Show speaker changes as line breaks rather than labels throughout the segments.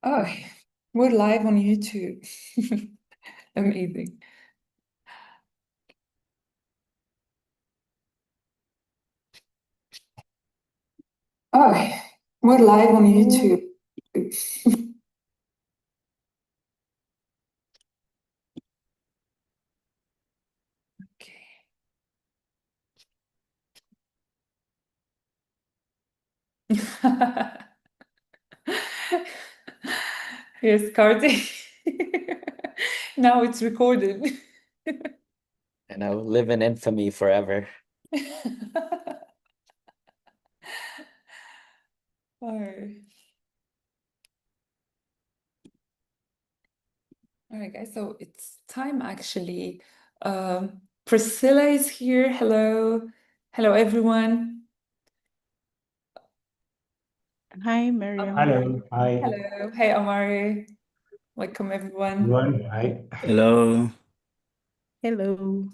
Oh, we're live on YouTube. Amazing. Oh, we're live on YouTube. Okay. Here's Cardi. Now it's recorded.
And I will live in infamy forever.
Oh. All right, guys, so it's time actually. Priscilla is here. Hello. Hello, everyone.
Hi, Miriam.
Hello. Hi.
Hello. Hey, Amari. Welcome, everyone.
Everyone. Hi.
Hello.
Hello.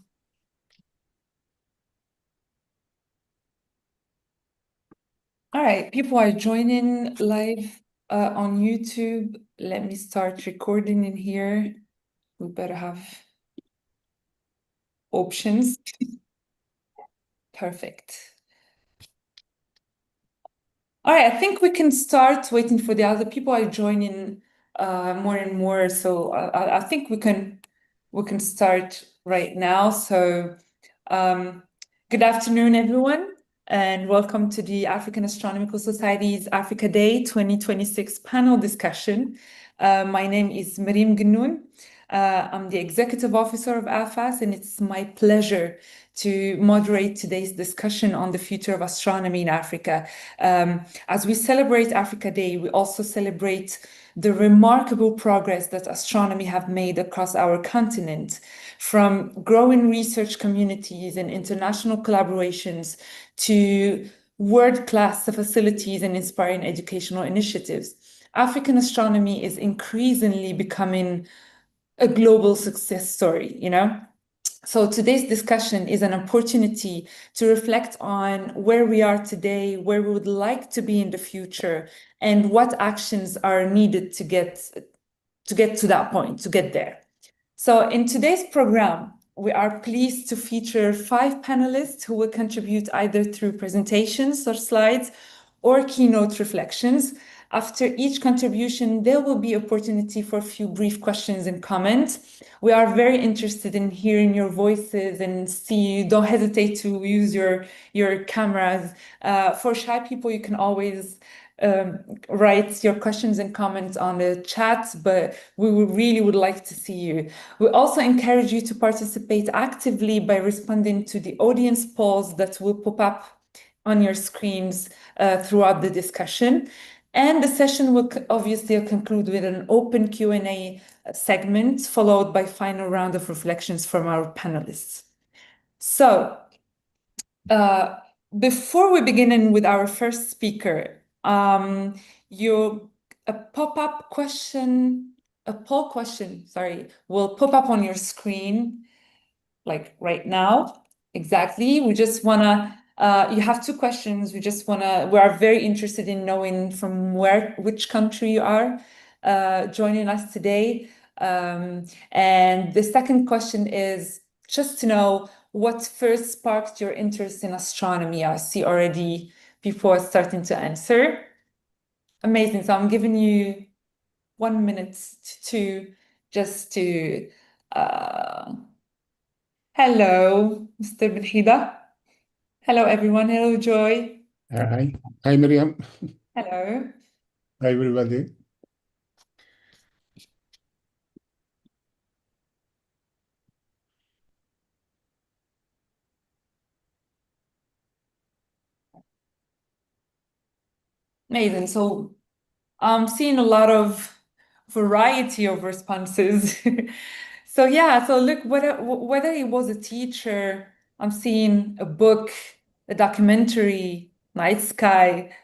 All right, people are joining live on YouTube. Let me start recording in here. We better have options. Perfect. All right, I think we can start waiting for the other people are joining more and more. So I think we can start right now. So good afternoon, everyone, and welcome to the African Astronomical Society's Africa Day 2026 panel discussion. My name is Miriam Gnoun. I'm the executive officer of AfAS, and it's my pleasure to moderate today's discussion on the future of astronomy in Africa. As we celebrate Africa Day, we also celebrate the remarkable progress that astronomy have made across our continent, from growing research communities and international collaborations to world-class facilities and inspiring educational initiatives. African astronomy is increasingly becoming a global success story, So today's discussion is an opportunity to reflect on where we are today, where we would like to be in the future, and what actions are needed to get to that point, to get there. So in today's program, we are pleased to feature 5 panelists who will contribute either through presentations or slides or keynote reflections. After each contribution, there will be opportunity for a few brief questions and comments. We are very interested in hearing your voices and see you. Don't hesitate to use your cameras. For shy people, you can always write your questions and comments on the chat, but we really would like to see you. We also encourage you to participate actively by responding to the audience polls that will pop up on your screens throughout the discussion. And the session will obviously conclude with an open Q&A segment, followed by final round of reflections from our panelists. So, before we begin with our first speaker, a pop-up question, a poll question, sorry, will pop up on your screen, like right now. Exactly. We just wanna, you have 2 questions. We are very interested in knowing from which country you are joining us today. And the second question is just to know what first sparked your interest in astronomy. I see already people are starting to answer. Amazing. So I'm giving you 1 minute to just to hello, Mr. Benhida. Hello, everyone. Hello, Joy.
Hi. Hi, Miriam.
Hello.
Hi, everybody.
Amazing. So I'm seeing a lot of variety of responses. So yeah, so look, whether it was a teacher, I'm seeing a book, a documentary, night sky,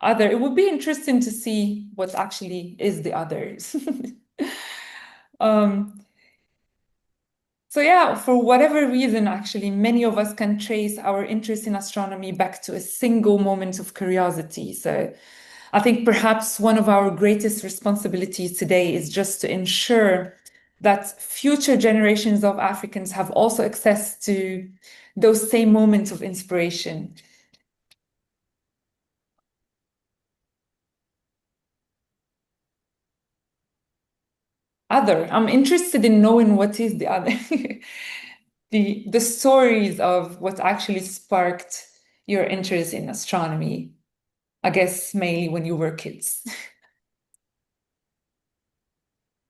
other. It would be interesting to see what actually is the others. So yeah, for whatever reason, actually, many of us can trace our interest in astronomy back to a single moment of curiosity. So I think perhaps one of our greatest responsibilities today is just to ensure that future generations of Africans have also access to those same moments of inspiration. I'm interested in knowing what is the other, the stories of what actually sparked your interest in astronomy, I guess mainly when you were kids.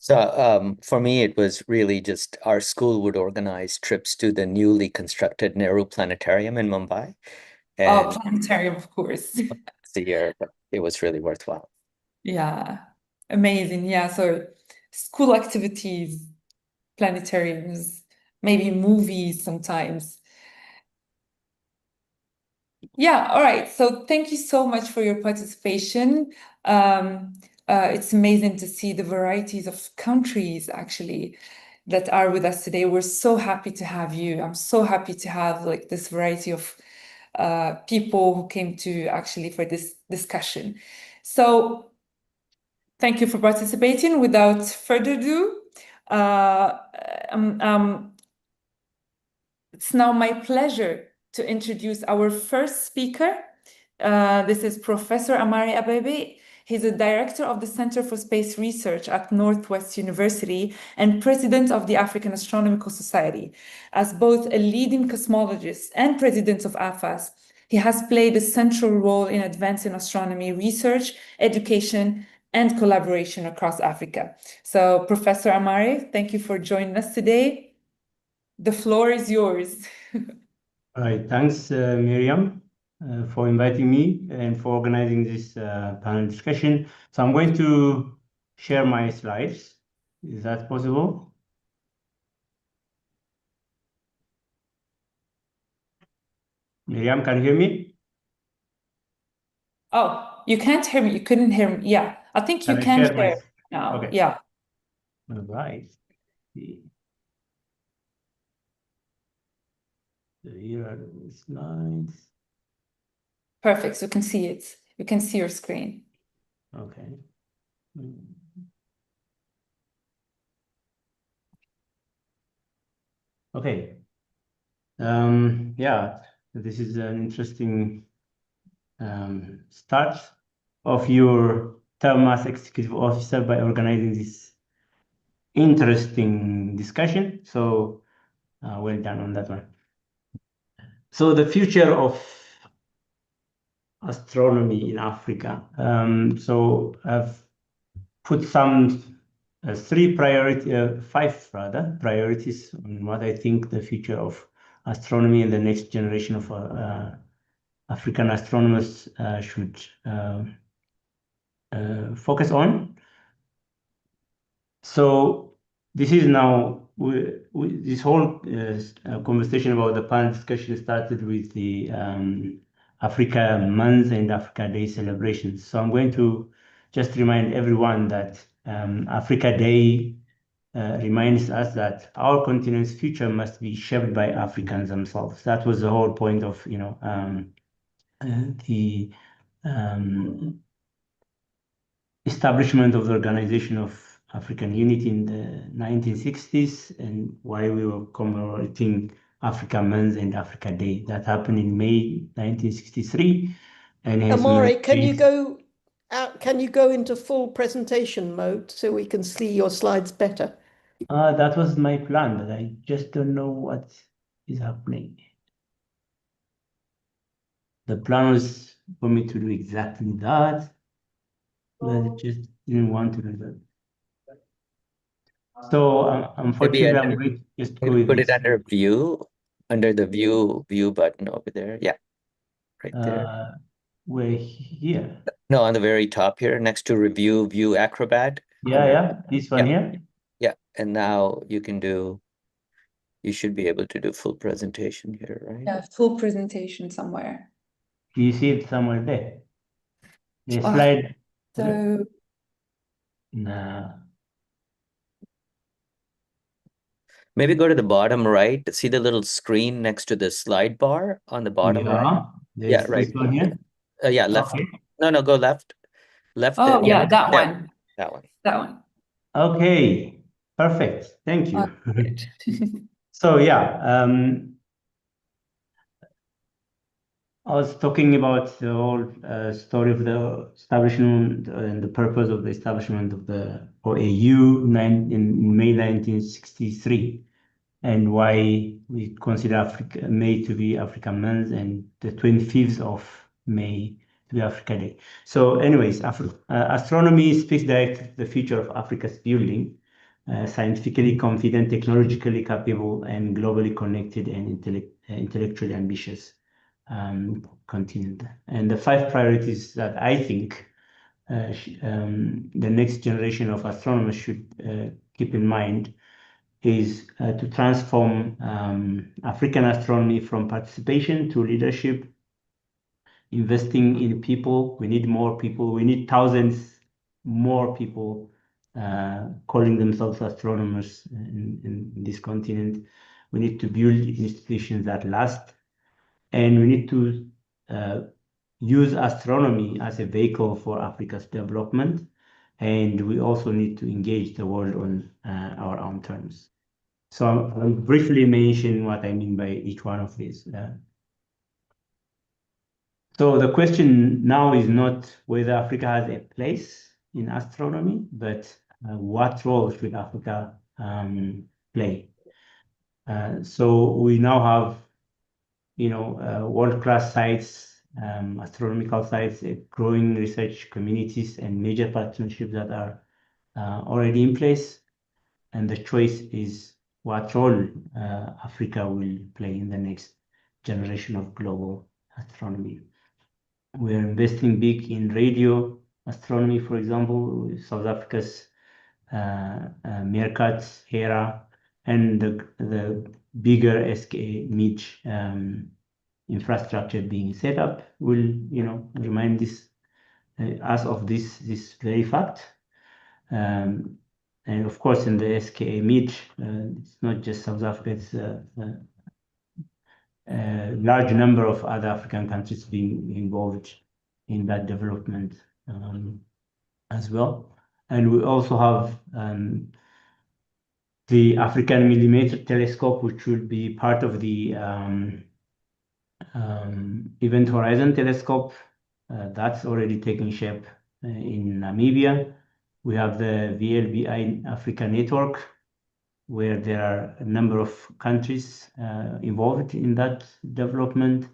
So for me, it was really just our school would organize trips to the newly constructed Nehru Planetarium in Mumbai.
Oh,
And
planetarium, of course.
it's a year, but it was really worthwhile.
Yeah, amazing. Yeah, so school activities, planetariums, maybe movies sometimes. Yeah, all right. So thank you so much for your participation. Um, it's amazing to see the varieties of countries actually that are with us today. We're so happy to have you. I'm so happy to have like this variety of people who came to actually for this discussion. So thank you for participating. Without further ado, uh, it's now my pleasure to introduce our first speaker. This is Professor Amari Abebe. He's a director of the Center for Space Research at Northwest University and president of the African Astronomical Society. As both a leading cosmologist and president of AfAS, he has played a central role in advancing astronomy research, education, and collaboration across Africa. So, Professor Amari, thank you for joining us today. The floor is yours.
All right, thanks, Miriam, for inviting me and for organizing this panel discussion. So I'm going to share my slides. Is that possible? Miriam, can you hear me?
Oh, you can't hear me. You couldn't hear me. Yeah, I think you
Can I
can
share my?
hear now.
Okay.
Yeah,
All right. So here are the slides.
perfect. So you can see it. You can see your screen.
Okay. Okay. Yeah, this is an interesting start of your term as executive officer by organizing this interesting discussion. So well done on that one. So the future of astronomy in Africa. So I've put some five rather priorities on what I think the future of astronomy and the next generation of African astronomers should focus on. So this is now this whole conversation about the panel discussion started with the Africa Month and Africa Day celebrations. So I'm going to just remind everyone that Africa Day reminds us that our continent's future must be shaped by Africans themselves. That was the whole point of the establishment of the Organization of African Unity in the 1960s and why we were commemorating Africa Month and Africa Day. That happened in May 1963. And
Amari, can you go out? Can you go into full presentation mode so we can see your slides better?
That was my plan, but I just don't know what is happening. The plan was for me to do exactly that, but I just didn't want to do that. So unfortunately, I'm going to just go with
Put it
this.
under view, under the view button over there. Yeah, right there.
We're here.
No, on the very top here, next to review, view Acrobat.
Yeah, this one here.
Yeah, and now you should be able to do full presentation here, right?
Yeah, full presentation somewhere.
Do you see it somewhere there? The slide.
So
Nah.
Maybe go to the bottom right. See the little screen next to the slide bar on the bottom right?
Yeah,
right.
this one here.
Yeah, left.
Okay.
No, go left. Left
Oh, yeah,
left
that
there.
one.
That one.
That one.
Okay, perfect. Thank you.
Great.
So yeah, I was talking about the whole story of the establishment and the purpose of the establishment of the OAU in May 1963, and why we consider May to be African Month and the 25th of May to be Africa Day. So anyways, astronomy speaks directly to the future of Africa's building, scientifically confident, technologically capable, and globally connected and intellectually ambitious continent. And the 5 priorities that I think the next generation of astronomers should keep in mind is to transform African astronomy from participation to leadership, investing in people. We need more people. We need thousands more people calling themselves astronomers in this continent. We need to build institutions that last, and we need to use astronomy as a vehicle for Africa's development. And we also need to engage the world on our own terms. So I'll briefly mention what I mean by each one of these. So the question now is not whether Africa has a place in astronomy, but what role should Africa play? So we now have, world-class sites, astronomical sites, growing research communities, and major partnerships that are already in place. And the choice is what role Africa will play in the next generation of global astronomy. We're investing big in radio astronomy, for example, South Africa's Meerkat, Hera, and the bigger SKA MIDGE infrastructure being set up will, remind us of this very fact. And of course, in the SKA MIDGE, it's not just South Africa, it's a large number of other African countries being involved in that development as well. And we also have the African Millimeter Telescope, which will be part of the Event Horizon Telescope. That's already taking shape in Namibia. We have the VLBI Africa Network, where there are a number of countries involved in that development.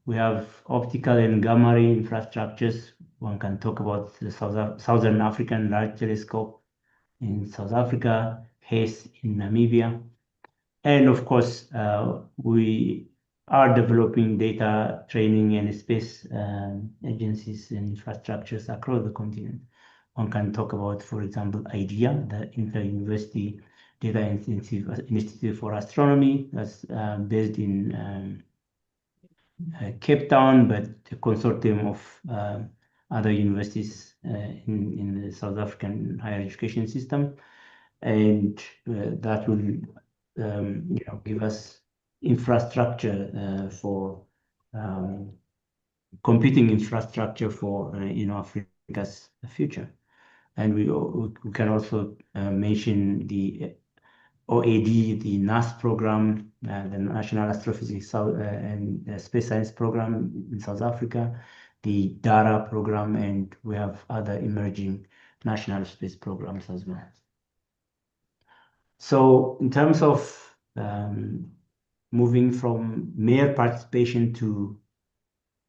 We have optical and gamma ray infrastructures. One can talk about the Southern African Large Telescope in South Africa, HACE in Namibia. And of course, we are developing data training and space agencies and infrastructures across the continent. One can talk about, for example, IDEA, the Inter-University Data Institute for Astronomy, that's based in Cape Town, but a consortium of other universities in the South African higher education system. And that will give us infrastructure for computing infrastructure for Africa's future. And we can also mention the OAD, the NAS program, the National Astrophysics and Space Science program in South Africa, the DARA program, and we have other emerging national space programs as well. So in terms of moving from mere participation to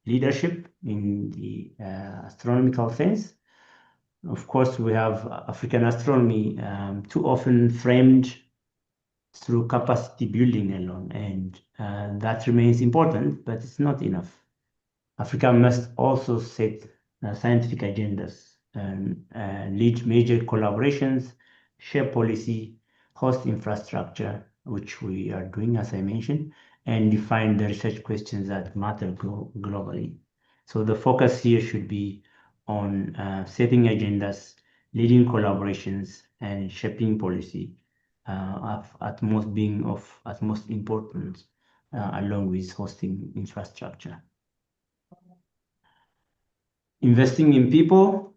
leadership in the astronomical sense, of course, we have African astronomy too often framed through capacity building alone, and that remains important, but it's not enough. Africa must also set scientific agendas and lead major collaborations, share policy, host infrastructure, which we are doing, as I mentioned, and define the research questions that matter globally. So the focus here should be on setting agendas, leading collaborations, and shaping policy being of utmost importance, along with hosting infrastructure. Investing in people,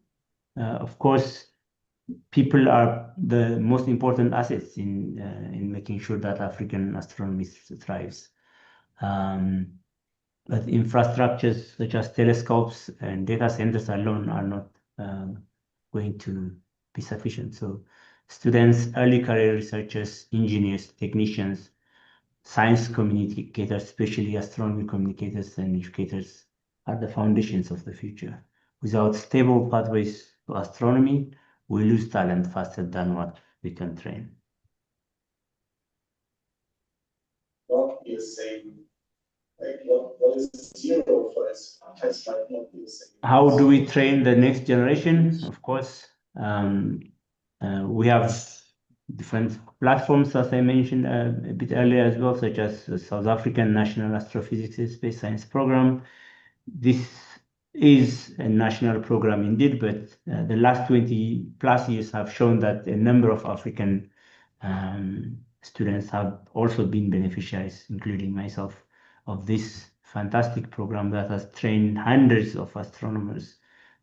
Of course, people are the most important assets in making sure that African astronomy thrives. But infrastructures such as telescopes and data centers alone are not going to be sufficient. So students, early career researchers, engineers, technicians, science communicators, especially astronomy communicators and educators, are the foundations of the future. Without stable pathways to astronomy, we lose talent faster than what we can train.
Not be the same. Like what is zero for us? That's might not be the same.
How do we train the next generation? Of course, we have different platforms, as I mentioned a bit earlier as well, such as the South African National Astrophysics and Space Science Program. This is a national program indeed, but the last 20 plus years have shown that a number of African students have also been beneficiaries, including myself, of this fantastic program that has trained hundreds of astronomers,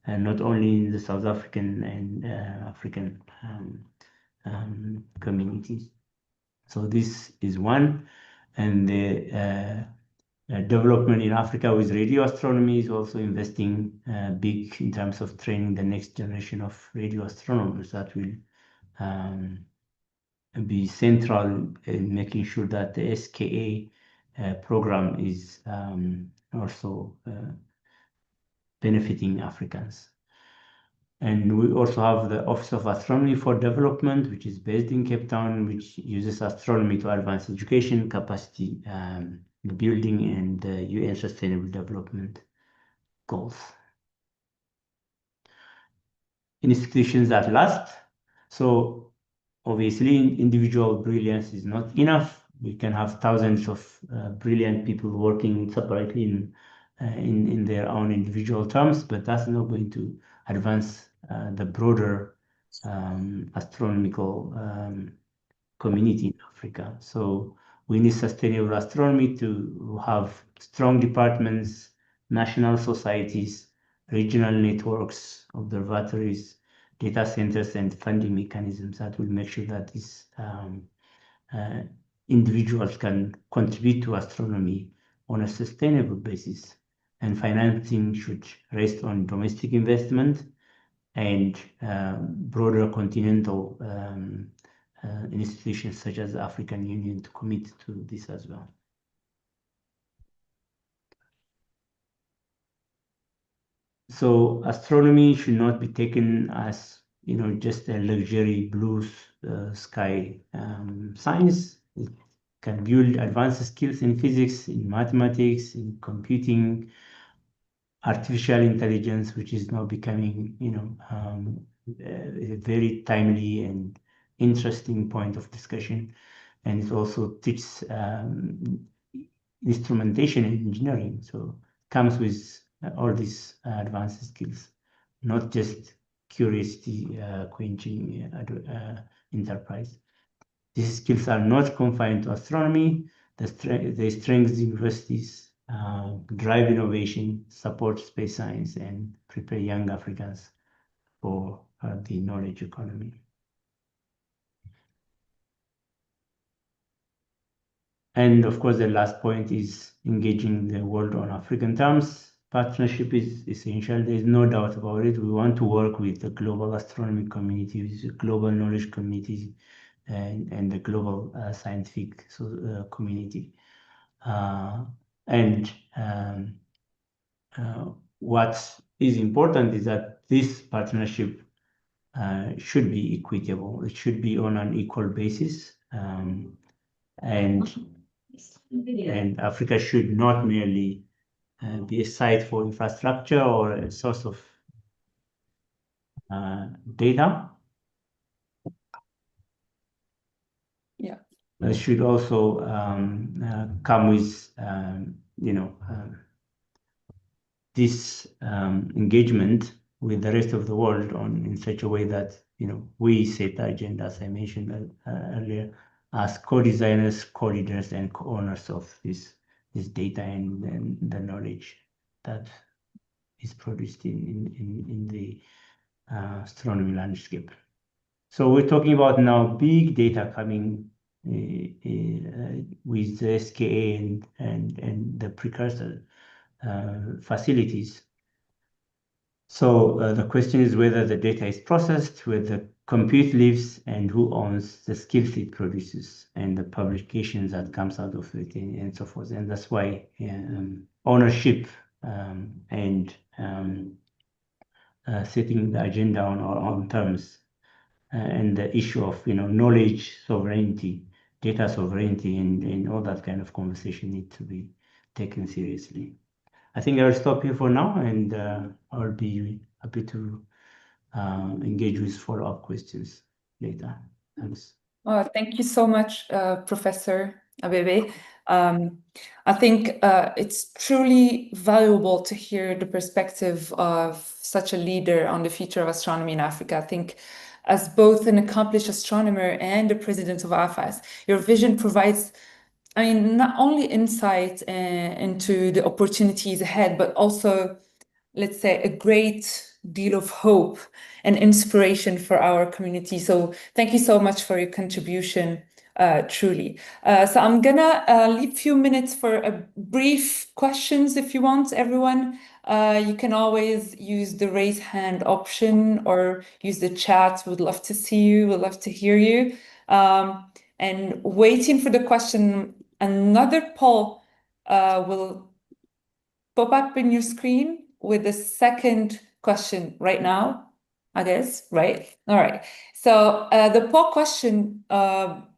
not only in the South African and African communities. So this is one, and the development in Africa with radio astronomy is also investing big in terms of training the next generation of radio astronomers that will be central in making sure that the SKA program is also benefiting Africans. And we also have the Office of Astronomy for Development, which is based in Cape Town, which uses astronomy to advance education, capacity building, and UN Sustainable Development Goals. Institutions at last. So obviously, individual brilliance is not enough. We can have thousands of brilliant people working separately in their own individual terms, but that's not going to advance the broader astronomical community in Africa. So we need sustainable astronomy to have strong departments, national societies, regional networks, observatories, data centers, and funding mechanisms that will make sure that these individuals can contribute to astronomy on a sustainable basis. And financing should rest on domestic investment and broader continental institutions such as the African Union to commit to this as well. So astronomy should not be taken as just a luxury blue sky science. It can build advanced skills in physics, in mathematics, in computing, artificial intelligence, which is now becoming a very timely and interesting point of discussion. And it also teaches instrumentation and engineering. So it comes with all these advanced skills, not just curiosity quenching enterprise. These skills are not confined to astronomy. They strengthen universities, drive innovation, support space science, and prepare young Africans for the knowledge economy. And of course, the last point is engaging the world on African terms. Partnership is essential. There's no doubt about it. We want to work with the global astronomy community, with the global knowledge community, and the global scientific community. What is important is that this partnership should be equitable. It should be on an equal basis. And Africa should not merely be a site for infrastructure or a source of data.
Yeah.
It should also come with, this engagement with the rest of the world in such a way that we set the agenda, as I mentioned earlier, as co-designers, co-leaders, and co-owners of this data and the knowledge that is produced in the astronomy landscape. So we're talking about now big data coming with the SKA and the precursor facilities. So the question is whether the data is processed, where the compute lives, and who owns the skills it produces and the publications that comes out of it, and so forth. And that's why ownership and setting the agenda on terms and the issue of knowledge sovereignty, data sovereignty, and all that kind of conversation need to be taken seriously. I think I'll stop here for now, and I'll be happy to engage with follow-up questions later. Thanks.
Thank you so much, Professor Abebe. I think it's truly valuable to hear the perspective of such a leader on the future of astronomy in Africa. I think as both an accomplished astronomer and the president of AfAS, your vision provides, not only insight into the opportunities ahead, but also, let's say, a great deal of hope and inspiration for our community. So thank you so much for your contribution, truly. So I'm gonna leave a few minutes for a brief questions if you want, everyone. You can always use the raise hand option or use the chat. We'd love to see you, we'd love to hear you. And waiting for the question, another poll will pop up in your screen with the second question right now, I guess, right? All right. So the poll question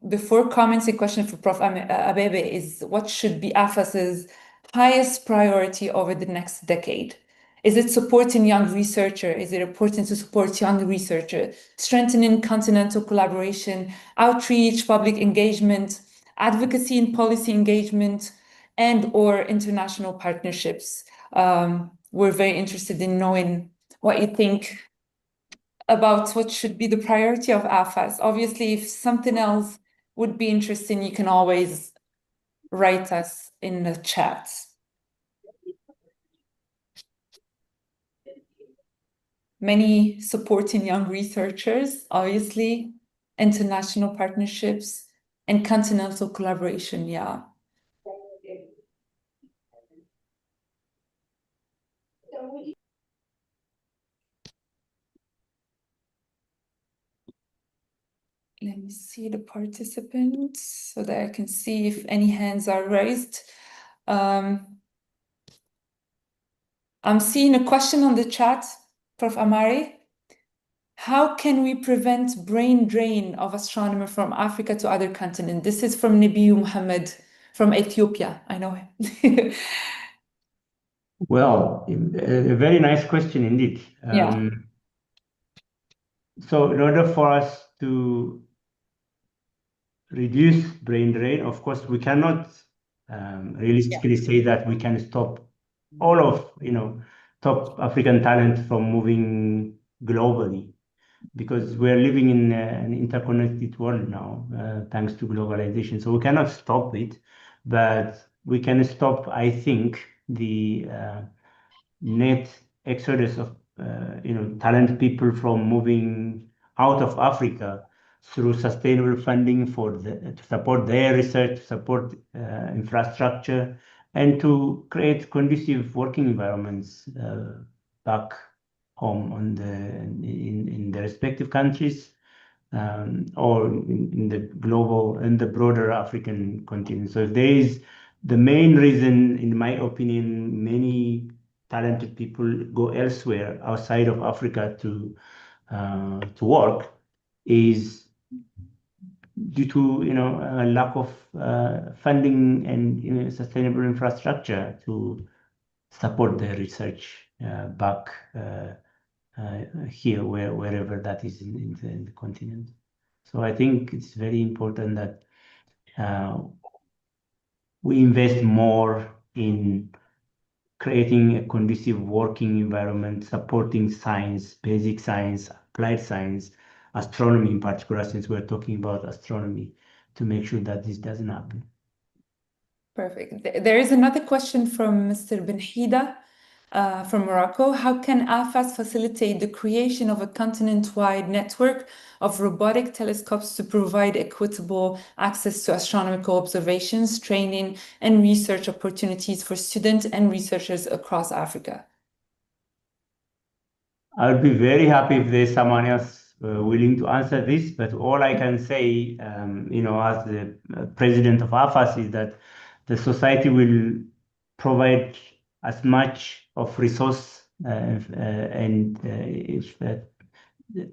before commenting question for Prof. Abebe is, what should be AfAS's highest priority over the next decade? Is it supporting young researcher? Is it important to support young researcher? Strengthening continental collaboration, outreach, public engagement, advocacy and policy engagement, and/or international partnerships? We're very interested in knowing what you think about what should be the priority of AfAS. Obviously, if something else would be interesting, you can always write us in the chat. Many supporting young researchers, obviously, international partnerships, and continental collaboration, yeah. Let me see the participants so that I can see if any hands are raised. I'm seeing a question on the chat, Prof. Amari. How can we prevent brain drain of astronomers from Africa to other continents? This is from Nabiyu Muhammad from Ethiopia. I know him.
Well, a very nice question indeed.
Yeah.
So in order for us to reduce brain drain, of course, we cannot realistically say that we can stop all of top African talent from moving globally, because we're living in an interconnected world now, thanks to globalization. So we cannot stop it, but we can stop, I think, the net exodus of talented people from moving out of Africa through sustainable funding to support their research, to support infrastructure, and to create conducive working environments back home in the respective countries, or in the broader African continent. So if there is the main reason, in my opinion, many talented people go elsewhere outside of Africa to work, is due to a lack of funding and sustainable infrastructure to support their research back here, wherever that is in the continent. So I think it's very important that we invest more in creating a conducive working environment, supporting science, basic science, applied science, astronomy in particular, since we're talking about astronomy, to make sure that this doesn't happen.
Perfect. There is another question from Mr. Benhida. from Morocco. How can AfAS facilitate the creation of a continent-wide network of robotic telescopes to provide equitable access to astronomical observations, training, and research opportunities for students and researchers across Africa?
I would be very happy if there's someone else willing to answer this, but all I can say, as the president of AfAS, is that the society will provide as much of resource and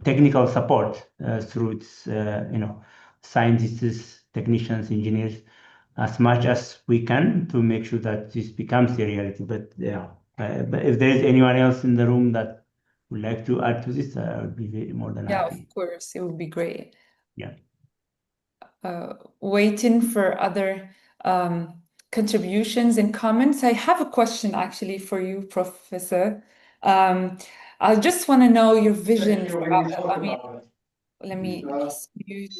technical support through its, scientists, technicians, engineers, as much as we can to make sure that this becomes a reality. But but if there is anyone else in the room that would like to add to this, I would be more than
Yeah,
happy.
of course, it would be great.
Yeah.
Waiting for other contributions and comments. I have a question actually for you, Professor. I just want to know your vision for, let me just mute.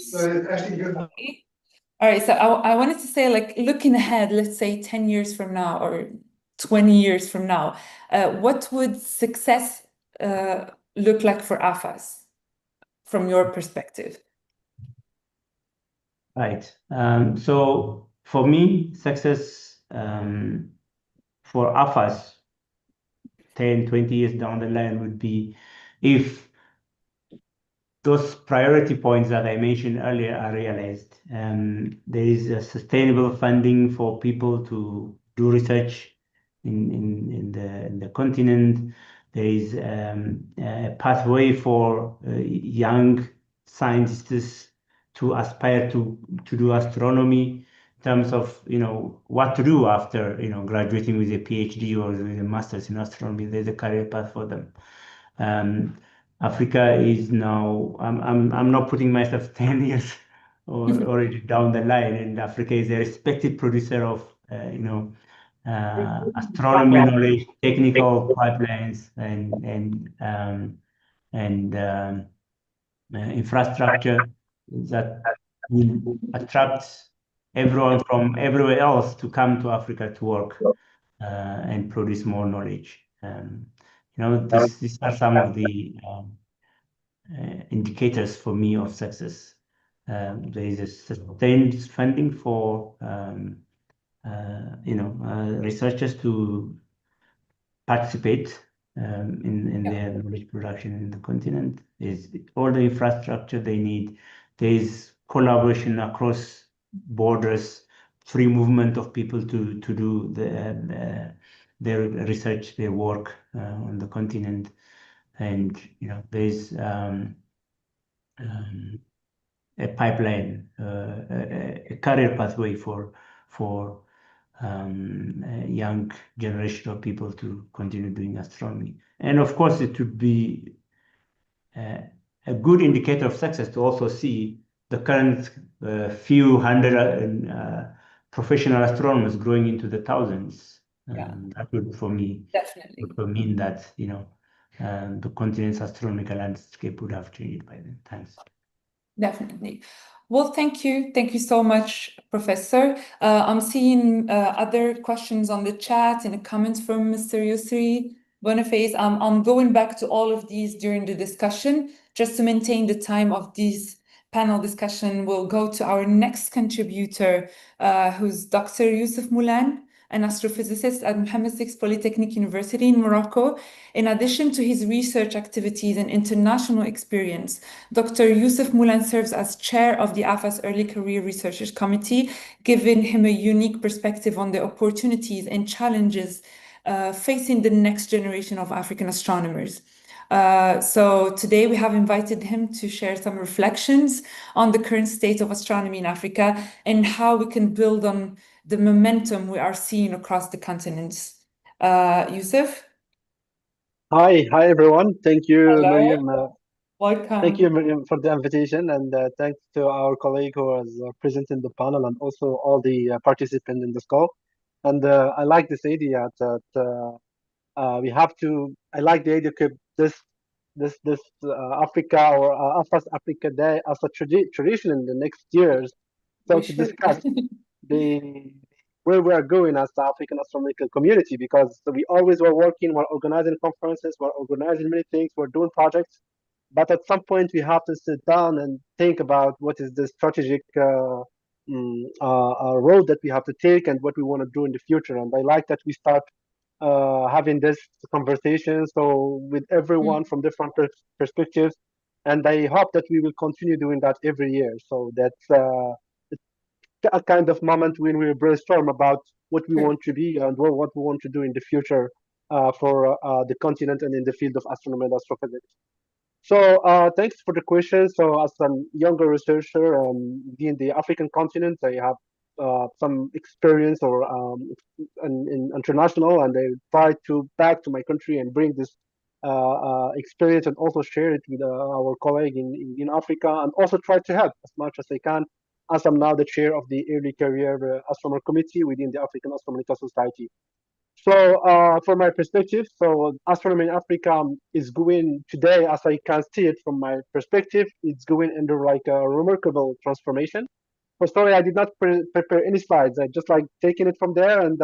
All right, so I wanted to say, like, looking ahead, let's say 10 years from now or 20 years from now, what would success look like for AfAS from your perspective?
Right. So for me, success for AfAS 10, 20 years down the line would be if those priority points that I mentioned earlier are realized. There is a sustainable funding for people to do research in the continent. There is a pathway for young scientists to aspire to do astronomy in terms of what to do after graduating with a PhD or with a master's in astronomy. There's a career path for them. Africa is now, I'm not putting myself 10 years or already down the line, and Africa is a respected producer of astronomy knowledge, technical pipelines, and infrastructure that will attract everyone from everywhere else to come to Africa to work and produce more knowledge. These are some of the indicators for me of success. There is a sustained funding for researchers to participate in their knowledge production in the continent. There's all the infrastructure they need. There is collaboration across borders, free movement of people to do their research, their work on the continent, and there's a pipeline, a career pathway for a young generation of people to continue doing astronomy. And of course, it would be a good indicator of success to also see the current few hundred professional astronomers growing into the thousands. That would, for me,
Definitely
would mean that the continent's astronomical landscape would have changed by then. Thanks.
Definitely. Well, thank you. Thank you so much, Professor. I'm seeing other questions on the chat and the comments from Mr. Yusri Boniface. I'm going back to all of these during the discussion. Just to maintain the time of this panel discussion, we'll go to our next contributor, who's Dr. Youssef Moulan, an astrophysicist at Mohammed VI Polytechnic University in Morocco. In addition to his research activities and international experience, Dr. Youssef Moulan serves as chair of the AfAS Early Career Researchers Committee, giving him a unique perspective on the opportunities and challenges facing the next generation of African astronomers. So today we have invited him to share some reflections on the current state of astronomy in Africa and how we can build on the momentum we are seeing across the continents. Youssef?
Hi everyone. Thank you,
Hello.
Miriam.
Welcome.
Thank you, Miriam, for the invitation, and thanks to our colleague who was present in the panel, and also all the participants in this call. And I like this idea that we have to. I like the idea of this Africa or AfAS Africa Day as a tradition in the next years. So
We
to
should.
discuss the where we are going as the African astronomical community, because we always were working, we're organizing conferences, we're organizing many things, we're doing projects, but at some point we have to sit down and think about what is the strategic road that we have to take and what we want to do in the future. And I like that we start having this conversation, so with everyone from different perspectives, and I hope that we will continue doing that every year. So that's a kind of moment when we brainstorm about what we want to be and what we want to do in the future for the continent and in the field of astronomy and astrophysics. So thanks for the question. So as a younger researcher in the African continent, I have some experience or in international, and I try to back to my country and bring this experience and also share it with our colleague in Africa, and also try to help as much as I can, as I'm now the chair of the early career astronomer committee within the African Astronomical Society. So, from my perspective, so astronomy in Africa is going today, as I can see it from my perspective, it's going under like a remarkable transformation. So sorry, I did not prepare any slides. I just like taking it from there, and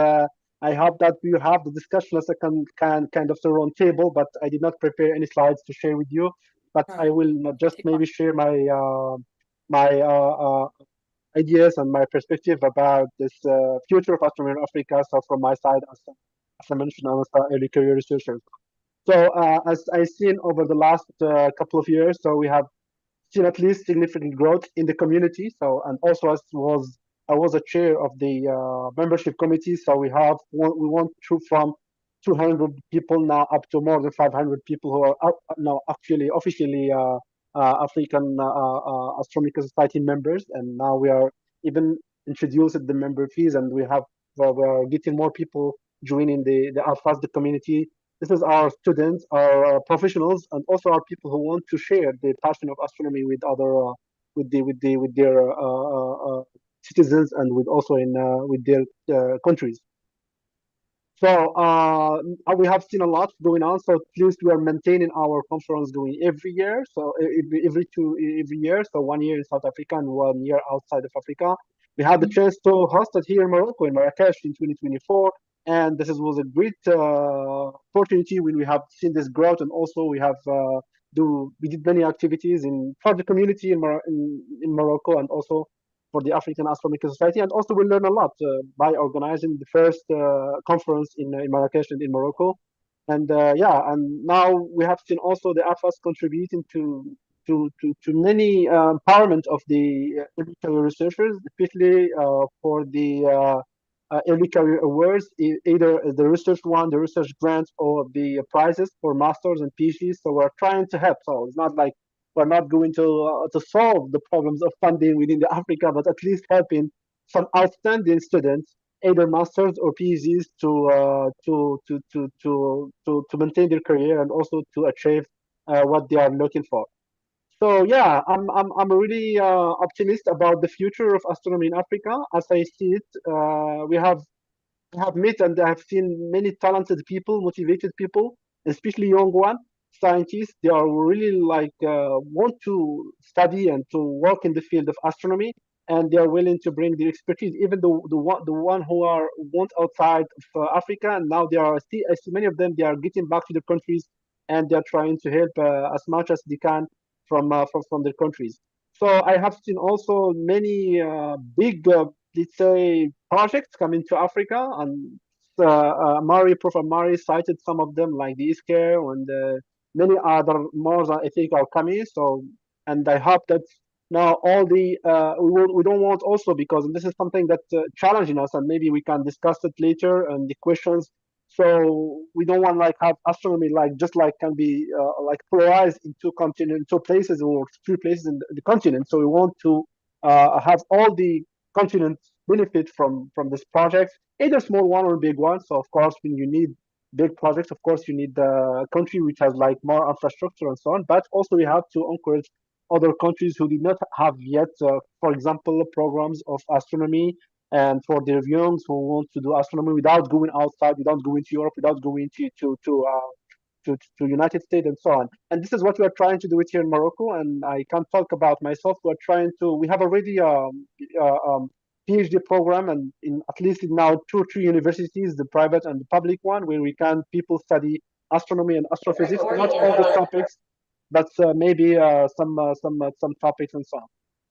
I hope that we have the discussion as a can kind of the round table. But I did not prepare any slides to share with you. But I will just maybe share my ideas and my perspective about this future of astronomy in Africa. So from my side, as I mentioned, I'm an early career researcher. So as I've seen over the last couple of years, so we have seen at least significant growth in the community. So, and also I was a chair of the membership committee. So we want to from 200 people now up to more than 500 people who are now actually officially African Astronomical Society members, and now we are even introduced the member fees, and we are getting more people joining the AfAS, the community. This is our students, our professionals, and also our people who want to share the passion of astronomy with other, with their citizens, and with also in with their countries. So we have seen a lot going on. So at least we are maintaining our conference going every year. So every year. So 1 year in South Africa and 1 year outside of Africa. We had the chance to host it here in Morocco, in Marrakesh, in 2024. And this was a great opportunity when we have seen this growth, and also we have we did many activities for the community in Morocco, and also for the African Astronomical Society, and also we learn a lot by organizing the first conference in Marrakesh and in Morocco. And yeah, and now we have seen also the AfAS contributing to many empowerment of the early career researchers, especially for the early career awards, either the research one, the research grants, or the prizes for masters and PhDs. So we're trying to help. So it's not like we're not going to solve the problems of funding within the Africa, but at least helping some outstanding students, either masters or PhDs, to maintain their career and also to achieve what they are looking for. So yeah, I'm really optimistic about the future of astronomy in Africa. As I see it, we have met and I have seen many talented people, motivated people, especially young ones, scientists. They are really like want to study and to work in the field of astronomy, and they are willing to bring their expertise. Even the one who are want outside of Africa, and now they are. I see many of them. They are getting back to their countries, and they are trying to help as much as they can from their countries. So I have seen also many big, let's say, projects coming to Africa, and Prof. Mari cited some of them, like the ISCARE, and many other more that I think are coming. So, and I hope that now all the we don't want also, because this is something that challenging us, and maybe we can discuss it later and the questions. So we don't want like have astronomy like just like can be like polarized into continent, two places or three places in the continent. So we want to have all the continents benefit from this project, either small one or big one. So of course, when you need big projects, of course you need a country which has like more infrastructure and so on. But also we have to encourage other countries who did not have yet, for example, programs of astronomy, and for the youngs who want to do astronomy without going outside, without going to Europe, without going to United States and so on. And this is what we are trying to do it here in Morocco. And I can't talk about myself. We have already PhD program, and in at least now 2 or 3 universities, the private and the public one, where people study astronomy and astrophysics, not all the topics, but maybe some topics and so on.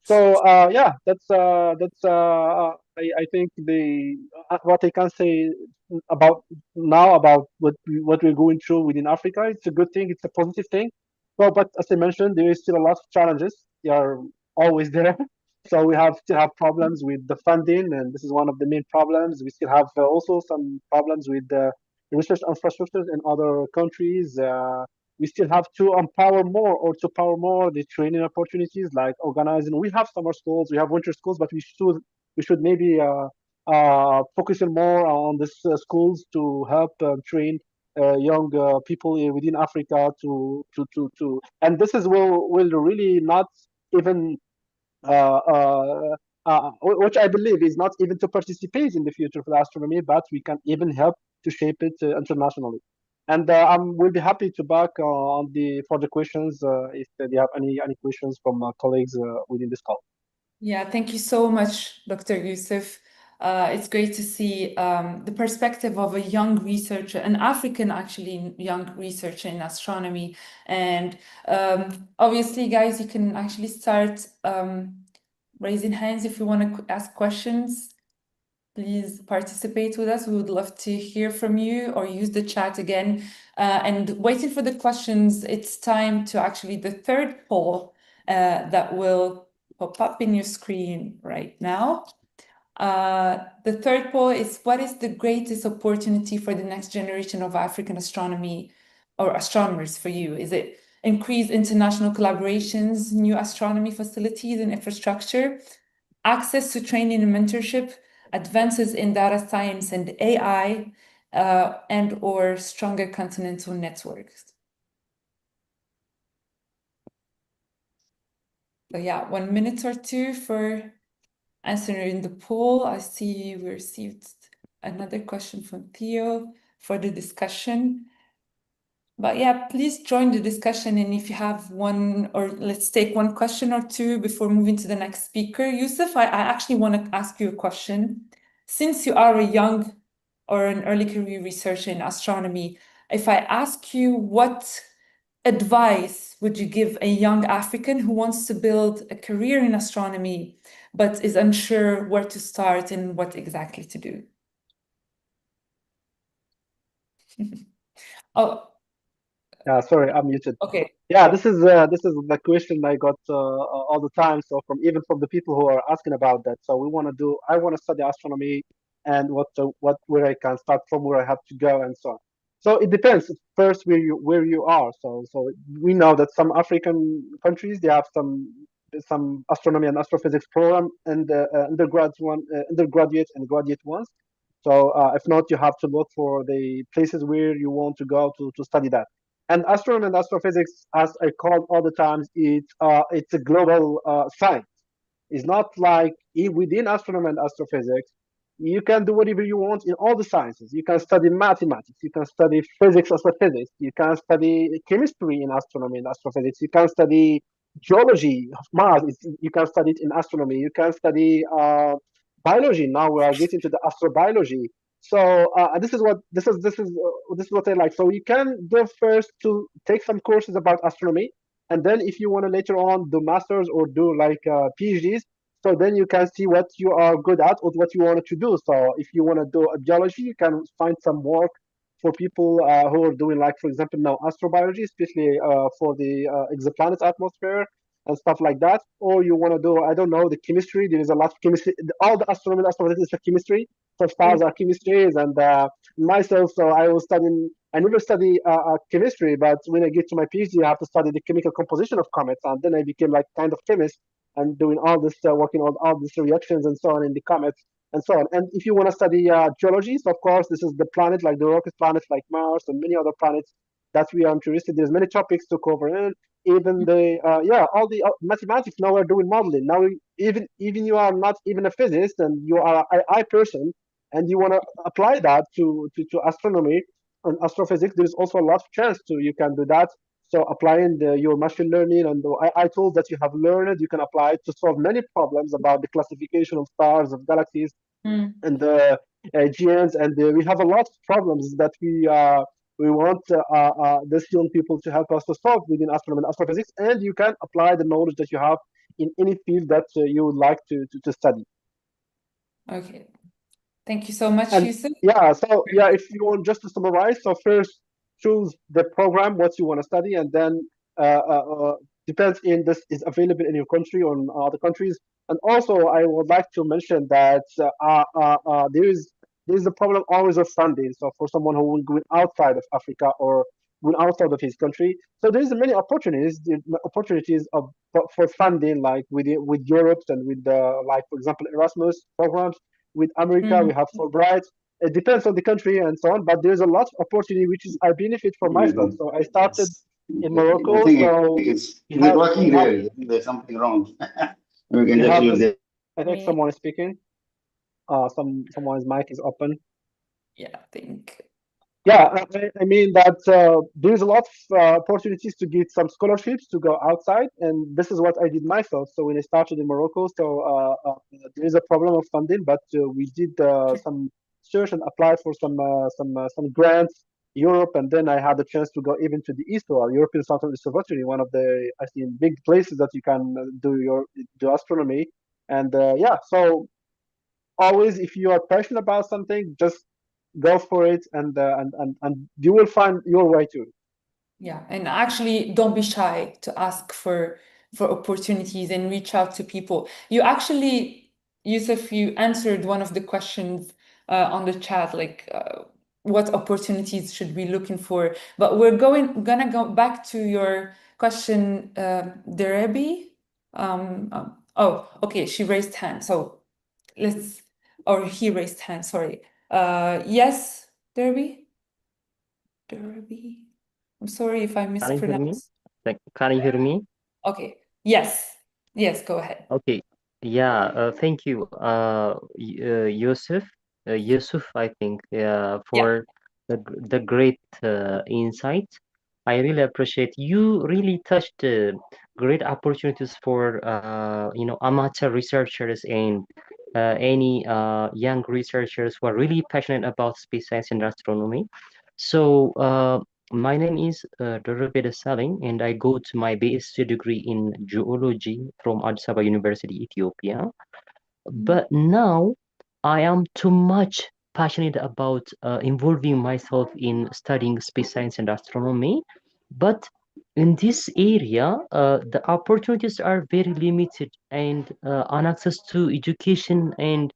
So yeah, I think the what I can say about now about what we're going through within Africa. It's a good thing. It's a positive thing. Well, but as I mentioned, there is still a lot of challenges. They are always there. So we still have problems with the funding, and this is one of the main problems. We still have also some problems with the research infrastructures in other countries. We still have to empower more or to power more the training opportunities, like organizing. We have summer schools, we have winter schools, but we should maybe focusing more on these schools to help train young people within Africa and this is will really not even which I believe is not even to participate in the future of astronomy, but we can even help to shape it internationally. And we'll be happy to back on for the questions if they have any questions from colleagues within this call.
Yeah, thank you so much, Dr. Youssef. It's great to see the perspective of a young researcher, an African actually young researcher in astronomy. And obviously, guys, you can actually start raising hands if you want to ask questions. Please participate with us. We would love to hear from you, or use the chat again. And waiting for the questions, it's time to actually the third poll that will pop up in your screen right now. The third poll is: what is the greatest opportunity for the next generation of African astronomy or astronomers for you? Is it increased international collaborations, new astronomy facilities and infrastructure, access to training and mentorship, advances in data science and AI, and or stronger continental networks? So yeah, 1 minute or two for answering the poll. I see we received another question from Theo for the discussion. But yeah, please join the discussion, and if you have one, or let's take one question or two before moving to the next speaker. Youssef, I actually want to ask you a question. Since you are a young or an early career researcher in astronomy, if I ask you, what advice would you give a young African who wants to build a career in astronomy but is unsure where to start and what exactly to do? Oh,
Sorry, I'm muted.
okay.
Yeah, this is the question I got all the time. So even from the people who are asking about that. So I want to study astronomy, and where I can start from, where I have to go, and so on. So it depends first where you are. So we know that some African countries, they have some astronomy and astrophysics program, and undergraduate and graduate ones. So if not, you have to look for the places where you want to go to study that. And astronomy and astrophysics, as I call all the times, it's a global science. It's not like within astronomy and astrophysics, you can do whatever you want in all the sciences. You can study mathematics, you can study physics, astrophysics, you can study chemistry in astronomy and astrophysics, you can study geology of Mars, you can study it in astronomy, you can study biology. Now we are getting to the astrobiology. So this is what I like. So you can go first to take some courses about astronomy, and then if you want to later on do masters or do like PhDs, so then you can see what you are good at or what you wanted to do. So if you want to do a geology, you can find some work for people who are doing, like, for example, now astrobiology, especially for the exoplanet atmosphere and stuff like that. Or you want to do, I don't know, the chemistry. There is a lot of chemistry. All the astronomy and astrophysics is chemistry. So stars are chemistries, and myself, so I was studying. I never study chemistry, but when I get to my PhD, I have to study the chemical composition of comets, and then I became like kind of chemist and doing all this, working on all these reactions and so on in the comets and so on. And if you want to study geology, so of course this is the planet, like the rocket planets like Mars and many other planets that we are interested. There's many topics to cover, and even the all the mathematics. Now we're doing modeling. Now even you are not even a physicist and you are an AI person, and you want to apply that to astronomy and astrophysics, there is also a lot of chance to you can do that. So applying your machine learning and the AI tools that you have learned, you can apply it to solve many problems about the classification of stars, of galaxies, and the GNs. And we have a lot of problems that we want these young people to help us to solve within astronomy and astrophysics. And you can apply the knowledge that you have in any field that you would like to study.
Okay. Thank you so much,
And
Yusuf.
yeah, so yeah, if you want just to summarize, so first choose the program, what you want to study, and then depends in this is available in your country or in other countries. And also, I would like to mention that there is a problem always of funding. So for someone who will go outside of Africa or going outside of his country, so there's many opportunities, for funding, like with Europe and with like for example Erasmus programs. With America, we have Fulbright. It depends on the country and so on, but there's a lot of opportunity which is I benefit for myself. So I started in Morocco. So
it's
we have
working there. There's something wrong. We can
we
just
have
use
this.
it.
I think someone is speaking. Someone's mic is open.
Yeah, I think.
Yeah, I mean that there's a lot of opportunities to get some scholarships to go outside, and this is what I did myself. So when I started in Morocco, so there is a problem of funding, but we did some search and applied for some grants, Europe, and then I had the chance to go even to the ESO, European Southern Observatory, one of the I think big places that you can do astronomy, and yeah, so always if you are passionate about something, just go for it, and you will find your way to it.
Yeah, and actually don't be shy to ask for opportunities and reach out to people. You actually, Yusuf, you answered one of the questions on the chat, like what opportunities should we looking for? But we're gonna go back to your question, Derebi. Oh, okay, she raised hand. So or he raised hand, sorry. Yes, Derby? Derby. I'm sorry if I
Can you hear me?
mispronounced.
Can you hear me?
Okay. Yes. Yes, go ahead.
Okay. Yeah, thank you, Yusuf, I think, for the great insight. I really appreciate you really touched great opportunities for amateur researchers and any young researchers who are really passionate about space science and astronomy. So my name is Dorobeda Saling, and I go to my BSc degree in geology from Addis Ababa University, Ethiopia. But now I am too much passionate about involving myself in studying space science and astronomy. But in this area, the opportunities are very limited and on access to education and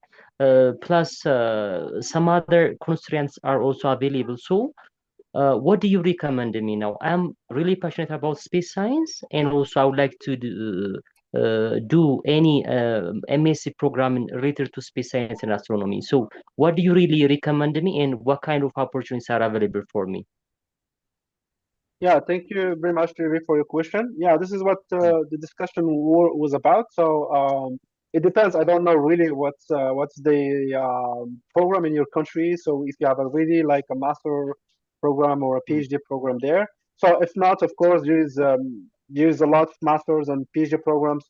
plus some other constraints are also available. So what do you recommend me now? I'm really passionate about space science, and also I would like to do any MSc program related to space science and astronomy. So, what do you really recommend me, and what kind of opportunities are available for me?
Yeah, thank you very much, Rick, for your question. Yeah, this is what the discussion was about. So it depends. I don't know really what's the program in your country. So if you have a really like a master program or a PhD program there. So if not, of course, there is a lot of masters and PhD programs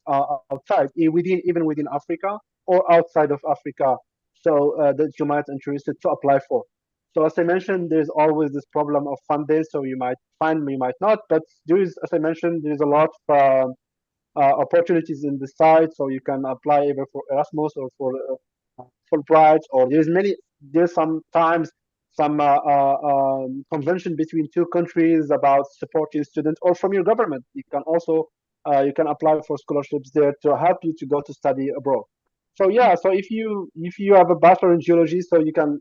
outside, even within Africa or outside of Africa. So that you might interested to apply for. So as I mentioned, there's always this problem of funding. So you might find, you might not, but there is, as I mentioned, there's a lot of opportunities in the site. So you can apply either for Erasmus or for Fulbright, or there's sometimes some convention between two countries about supporting students, or from your government. You can also you can apply for scholarships there to help you to go to study abroad. So yeah, so if you have a bachelor in geology, so you can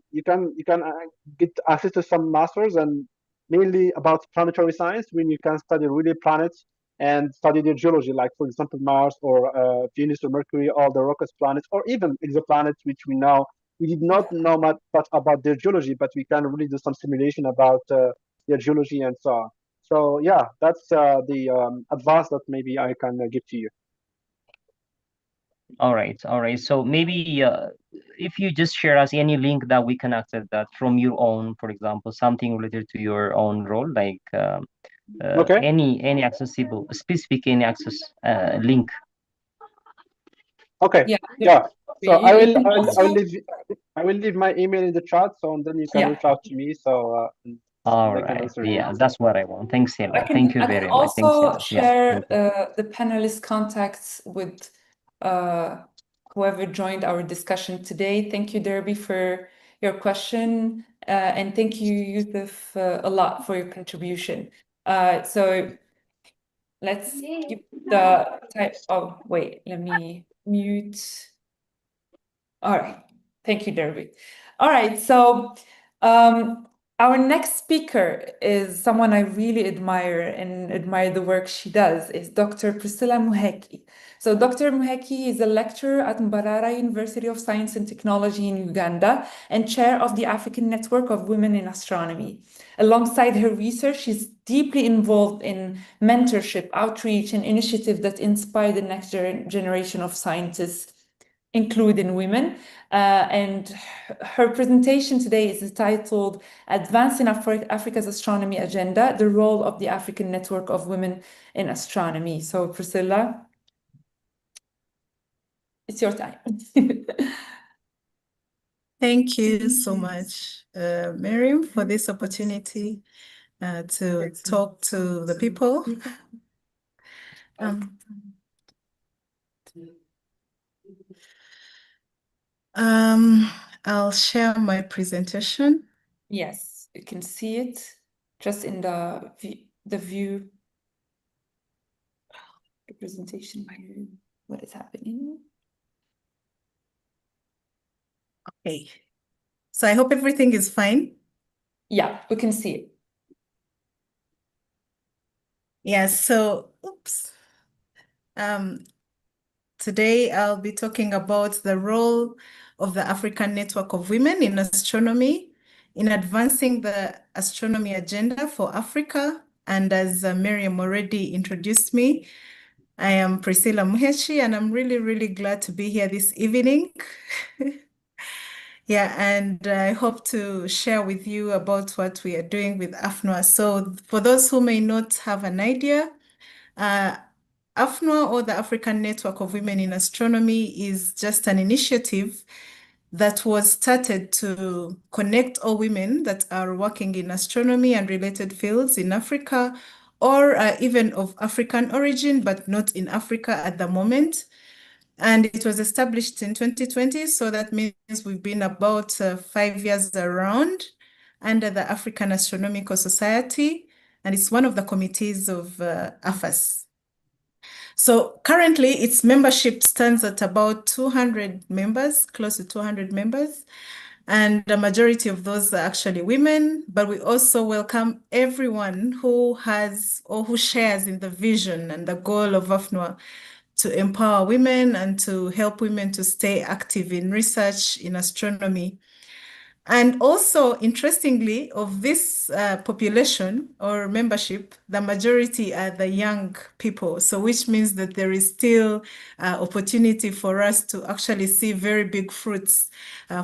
get access to some masters, and mainly about planetary science, when you can study really planets and study their geology, like for example Mars or Venus or Mercury, all the rocket planets, or even exoplanets, which we did not know much about their geology, but we can really do some simulation about their geology and so on. So yeah, that's the advice that maybe I can give to you.
All right, all right. So maybe if you just share us any link that we can access that from your own, for example, something related to your own role, like
Okay.
any accessible specific any access link.
Okay.
Yeah.
Yeah. So
You can also,
I will leave my email in the chat, so and then you can
yeah.
reach out to me, so
All
I can
right.
answer you.
Yeah, that's what I want. Thanks a lot.
I
Thank you
can
very much. Thanks a
also
lot. Yeah.
share
Thank you.
the panelist contacts with whoever joined our discussion today. Thank you, Derby, for your question, and thank you, Yusuf, a lot for your contribution. So let's keep the type. Oh, wait, let me mute. All right. Thank you, Derby. All right. So our next speaker is someone I really admire and admire the work she does, is Dr. Priscilla Muheki. So Dr. Muheki is a lecturer at Mbarara University of Science and Technology in Uganda and chair of the African Network of Women in Astronomy. Alongside her research, she's deeply involved in mentorship, outreach, and initiatives that inspire the next generation of scientists, including women. And her presentation today is titled Advancing Africa's Astronomy Agenda, the Role of the African Network of Women in Astronomy. So Priscilla, it's your time.
Thank you so much, Miriam, for this opportunity to talk to the people. I'll share my presentation.
Yes, you can see it just in the view, the presentation view. What is happening?
Okay. So I hope everything is fine.
Yeah, we can see it.
Yeah, so, oops. Today I'll be talking about the role of the African Network of Women in Astronomy in advancing the astronomy agenda for Africa. And as Miriam already introduced me, I am Priscilla Muhechi, and I'm really, really glad to be here this evening. Yeah, and I hope to share with you about what we are doing with AFNOA. So for those who may not have an idea, AFNOA, or the African Network of Women in Astronomy, is just an initiative that was started to connect all women that are working in astronomy and related fields in Africa, or even of African origin, but not in Africa at the moment. And it was established in 2020, so that means we've been about 5 years around under the African Astronomical Society, and it's one of the committees of AfAS. So currently its membership stands at about 200 members, close to 200 members, and the majority of those are actually women, but we also welcome everyone who has or who shares in the vision and the goal of AFNOA to empower women and to help women to stay active in research in astronomy. And also, interestingly, of this population or membership, the majority are the young people. So which means that there is still opportunity for us to actually see very big fruits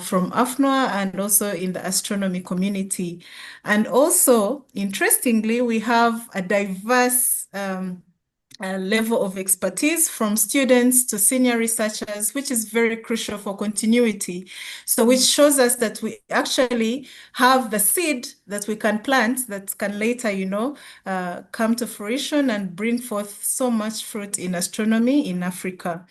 from AFNOA and also in the astronomy community. And also, interestingly, we have a diverse level of expertise from students to senior researchers, which is very crucial for continuity. So which shows us that we actually have the seed that we can plant that can later, come to fruition and bring forth so much fruit in astronomy in Africa.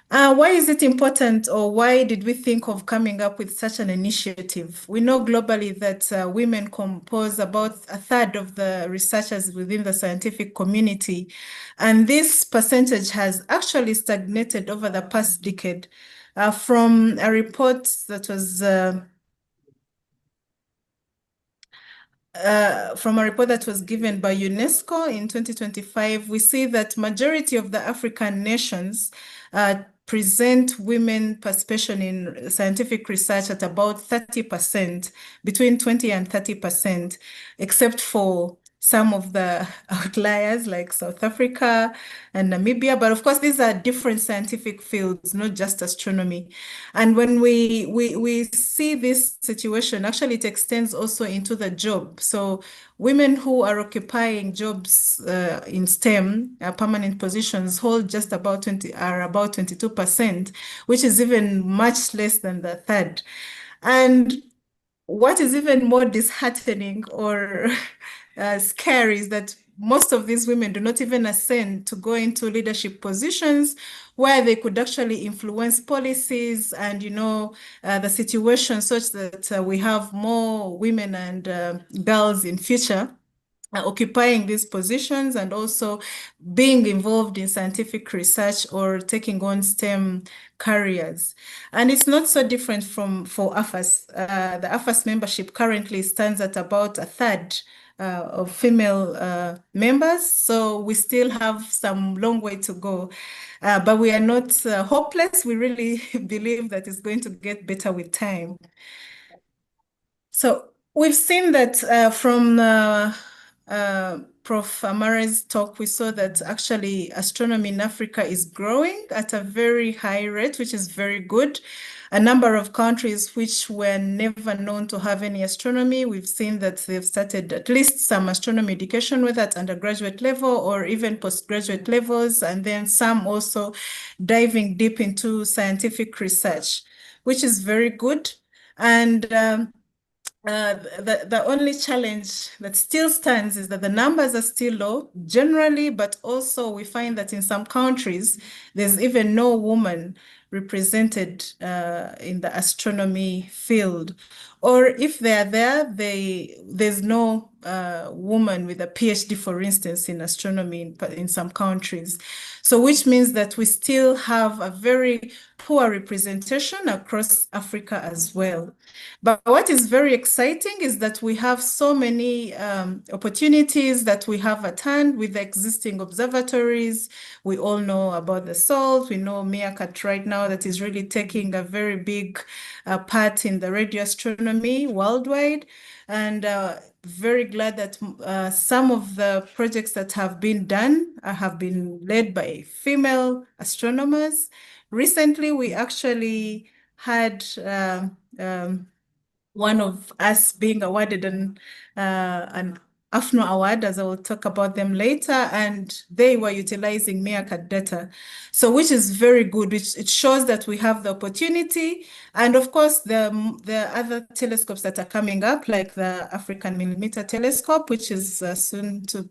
Why is it important, or why did we think of coming up with such an initiative? We know globally that women compose about a third of the researchers within the scientific community, and this percentage has actually stagnated over the past decade. From a report that was given by UNESCO in 2025, we see that majority of the African nations present women participation in scientific research at about 30%, between 20 and 30%, except for some of the outliers like South Africa and Namibia. But of course, these are different scientific fields, not just astronomy. And when we see this situation, actually it extends also into the job. So women who are occupying jobs in STEM, permanent positions, hold just about 22%, which is even much less than the third. And what is even more disheartening or scary is that most of these women do not even ascend to go into leadership positions where they could actually influence policies and, the situation such that we have more women and girls in future occupying these positions and also being involved in scientific research or taking on STEM careers. And it's not so different for AfAS. The AfAS membership currently stands at about a third of female members. So we still have some long way to go. But we are not hopeless. We really believe that it's going to get better with time. So we've seen that from Prof. Amare's talk, we saw that actually astronomy in Africa is growing at a very high rate, which is very good. A number of countries which were never known to have any astronomy, we've seen that they've started at least some astronomy education, whether at undergraduate level or even postgraduate levels, and then some also diving deep into scientific research, which is very good. And the only challenge that still stands is that the numbers are still low generally, but also we find that in some countries, there's even no woman represented in the astronomy field. Or if they are there, there's no woman with a PhD, for instance, in astronomy in some countries. So which means that we still have a very poor representation across Africa as well. But what is very exciting is that we have so many opportunities that we have at hand with the existing observatories. We all know about the SALT. We know MeerKAT right now that is really taking a very big part in the radio astronomy worldwide. And very glad that some of the projects that have been done have been led by female astronomers. Recently, we actually had one of us being awarded an AFNO award, as I will talk about them later, and they were utilizing MeerKAT data. So which is very good, which it shows that we have the opportunity. And of course, the other telescopes that are coming up, like the African Millimeter Telescope, which is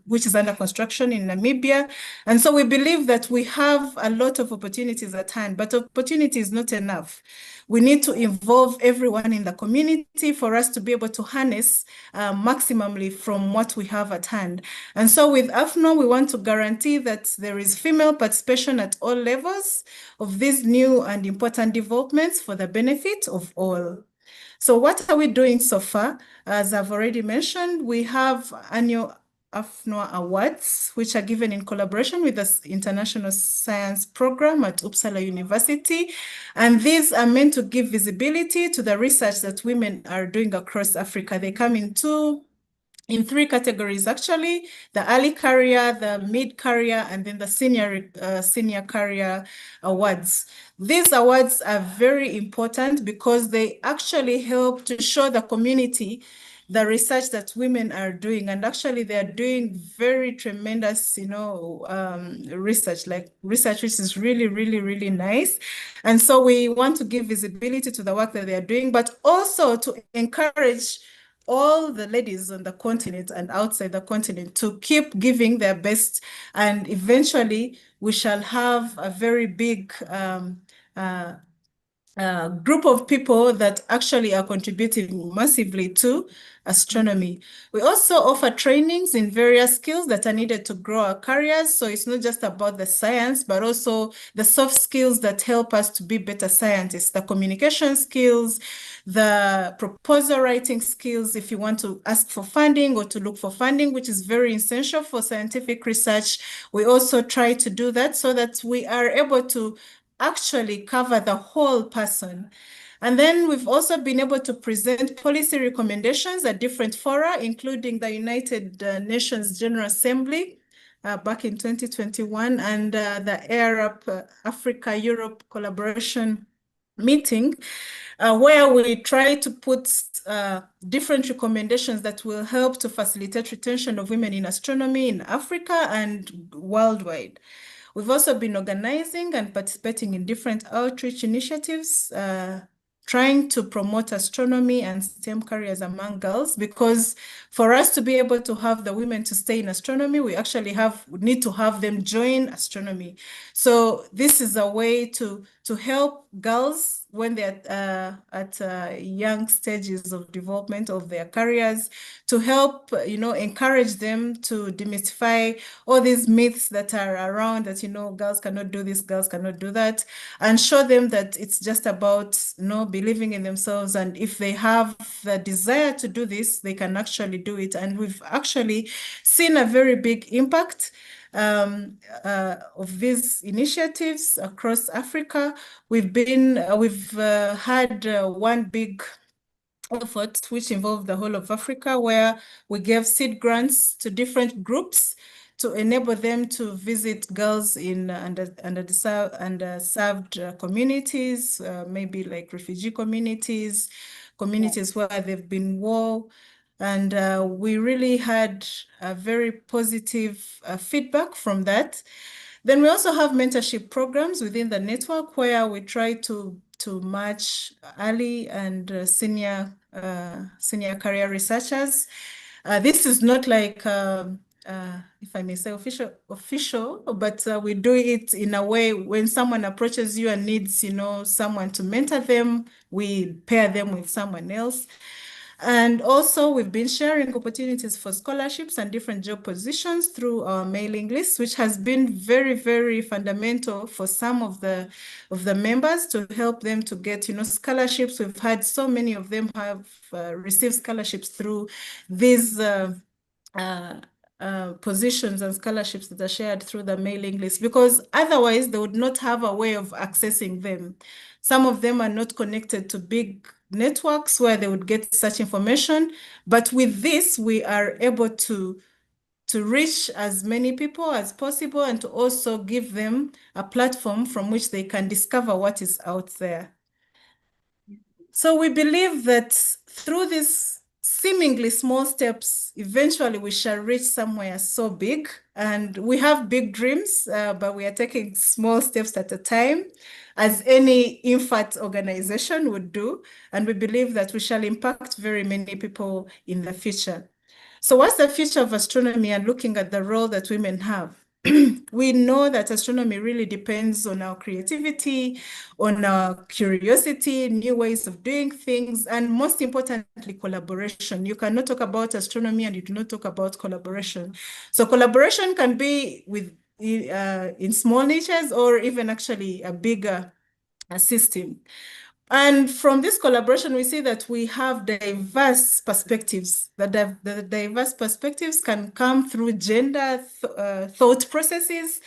which is under construction in Namibia. And so we believe that we have a lot of opportunities at hand, but opportunity is not enough. We need to involve everyone in the community for us to be able to harness maximally from what we have at hand. And so with AFNO, we want to guarantee that there is female participation at all levels of these new and important developments for the benefit of all. So what are we doing so far? As I've already mentioned, we have annual AFNO Awards, which are given in collaboration with the International Science Program at Uppsala University. And these are meant to give visibility to the research that women are doing across Africa. They come in three categories, actually: the early career, the mid career, and then the senior career awards. These awards are very important because they actually help to show the community the research that women are doing. And actually they are doing very tremendous, research which is really, really, really nice. And so we want to give visibility to the work that they are doing, but also to encourage all the ladies on the continent and outside the continent to keep giving their best. And eventually we shall have a very big group of people that actually are contributing massively to astronomy. We also offer trainings in various skills that are needed to grow our careers. So it's not just about the science, but also the soft skills that help us to be better scientists, the communication skills, the proposal writing skills, if you want to ask for funding or to look for funding, which is very essential for scientific research. We also try to do that so that we are able to actually cover the whole person. And then we've also been able to present policy recommendations at different fora, including the United Nations General Assembly back in 2021 and the Arab Africa-Europe collaboration meeting, where we try to put different recommendations that will help to facilitate retention of women in astronomy in Africa and worldwide. We've also been organizing and participating in different outreach initiatives, trying to promote astronomy and STEM careers among girls, because for us to be able to have the women to stay in astronomy, we actually need to have them join astronomy. So this is a way to help girls when they're at young stages of development of their careers, to help, encourage them to demystify all these myths that are around that, girls cannot do this, girls cannot do that, and show them that it's just about, believing in themselves. And if they have the desire to do this, they can actually do it. And we've actually seen a very big impact of these initiatives across Africa. We've had one big effort which involved the whole of Africa, where we gave seed grants to different groups to enable them to visit girls in underserved communities, maybe like refugee communities where they've been war. And we really had a very positive feedback from that. Then we also have mentorship programs within the network where we try to match early and senior career researchers. This is not like, if I may say, official, but we do it in a way when someone approaches you and needs, someone to mentor them, we pair them with someone else. And also, we've been sharing opportunities for scholarships and different job positions through our mailing list, which has been very, very fundamental for some of the members to help them to get, scholarships. We've had so many of them have received scholarships through these positions and scholarships that are shared through the mailing list, because otherwise they would not have a way of accessing them. Some of them are not connected to big networks where they would get such information. But with this, we are able to reach as many people as possible and to also give them a platform from which they can discover what is out there. So we believe that through these seemingly small steps, eventually we shall reach somewhere so big. And we have big dreams, but we are taking small steps at a time, as any infant organization would do. And we believe that we shall impact very many people in the future. So what's the future of astronomy, and looking at the role that women have? We know that astronomy really depends on our creativity, on our curiosity, new ways of doing things, and most importantly, collaboration. You cannot talk about astronomy and you do not talk about collaboration. So collaboration can be with in small niches or even actually a bigger system. And from this collaboration, we see that we have diverse perspectives. The diverse perspectives can come through gender thought processes,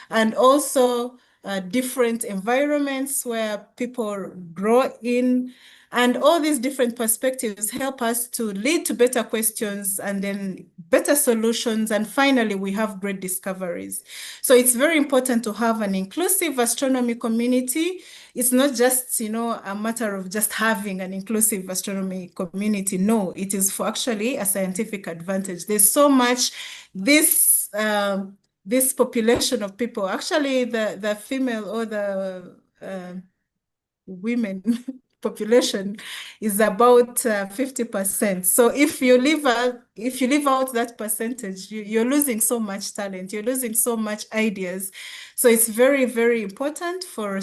and also different environments where people grow in. And all these different perspectives help us to lead to better questions and then better solutions. And finally, we have great discoveries. So it's very important to have an inclusive astronomy community. It's not just, a matter of just having an inclusive astronomy community. No, it is for actually a scientific advantage. There's so much this population of people, actually the female or the women population is about 50%. So if you leave out that percentage, you're losing so much talent, you're losing so much ideas. So it's very, very important for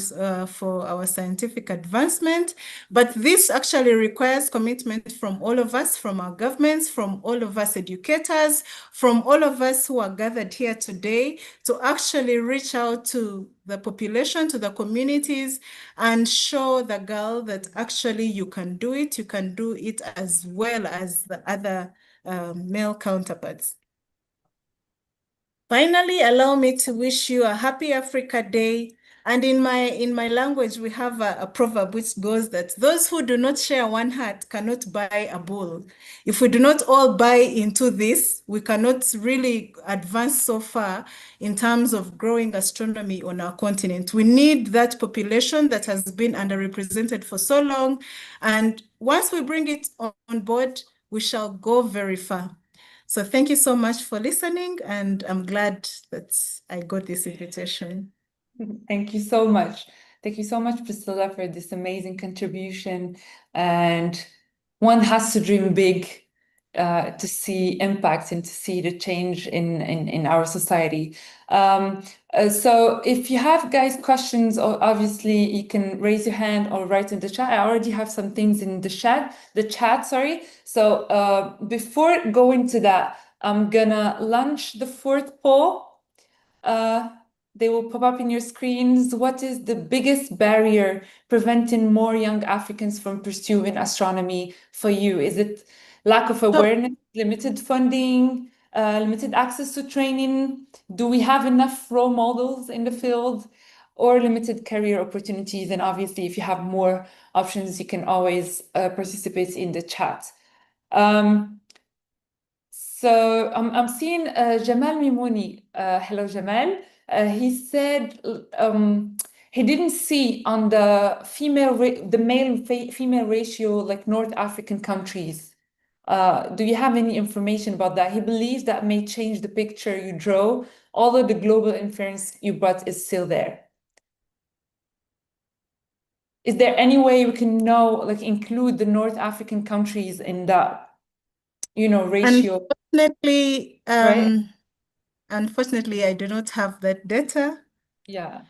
our scientific advancement. But this actually requires commitment from all of us, from our governments, from all of us educators, from all of us who are gathered here today, to actually reach out to the population, to the communities, and show the girl that actually you can do it. You can do it as well as the other male counterparts. Finally, allow me to wish you a happy Africa Day. And in my language, we have a proverb which goes that those who do not share one heart cannot buy a bull. If we do not all buy into this, we cannot really advance so far in terms of growing astronomy on our continent. We need that population that has been underrepresented for so long. And once we bring it on board, we shall go very far. So thank you so much for listening, and I'm glad that I got this invitation.
Thank you so much. Thank you so much, Priscilla, for this amazing contribution. And one has to dream big to see impact and to see the change in our society. So if you have, guys, questions, or obviously you can raise your hand or write in the chat. I already have some things in the chat, sorry. So before going to that, I'm gonna launch the fourth poll. They will pop up in your screens. What is the biggest barrier preventing more young Africans from pursuing astronomy for you? Is it lack of awareness, limited funding, limited access to training? Do we have enough role models in the field, or limited career opportunities? And obviously, if you have more options, you can always participate in the chat. So I'm seeing Jamal Mimouni. Hello, Jamal. He said he didn't see on the male-female ratio like North African countries. Do you have any information about that? He believes that may change the picture you draw, although the global inference you brought is still there. Is there any way we can know, like, include the North African countries in that, ratio?
Unfortunately,
right?
Unfortunately, I do not have that data.
Yeah.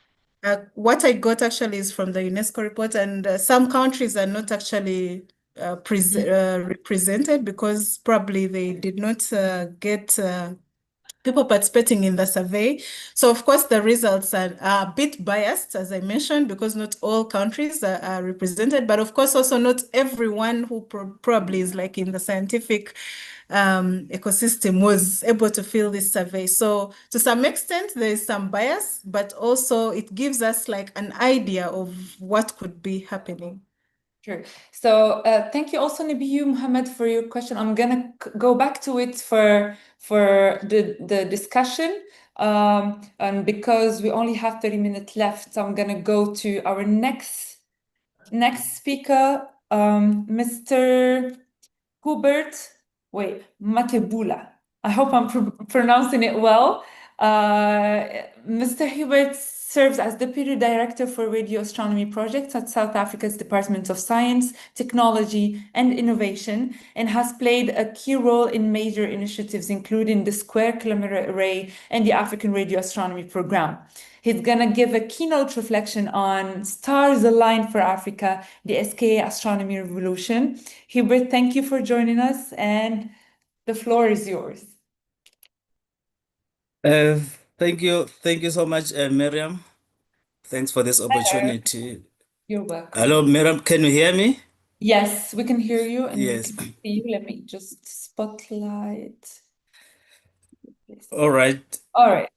What I got actually is from the UNESCO report, and some countries are not actually represented because probably they did not get people participating in the survey. So of course the results are a bit biased, as I mentioned, because not all countries are represented, but of course also not everyone who probably is like in the scientific ecosystem was able to fill this survey. So to some extent there is some bias, but also it gives us like an idea of what could be happening.
Sure. So thank you also, Nabiyu Muhammad, for your question. I'm gonna go back to it for the discussion. And because we only have 30 minutes left, I'm gonna go to our next speaker, Mr. Hubert Matebula. I hope I'm pronouncing it well. Mr. Hubert serves as Deputy Director for Radio Astronomy Projects at South Africa's Department of Science, Technology and Innovation, and has played a key role in major initiatives including the Square Kilometer Array and the African Radio Astronomy Program. He's gonna give a keynote reflection on Stars Align for Africa, the SKA Astronomy Revolution. Hubert, thank you for joining us, and the floor is yours.
Thank you so much, Miriam. Thanks for this opportunity.
You're welcome.
Hello, Miriam, can you hear me?
Yes, we can hear you, and
Yes.
we can see you. Let me just spotlight.
All right.
All right.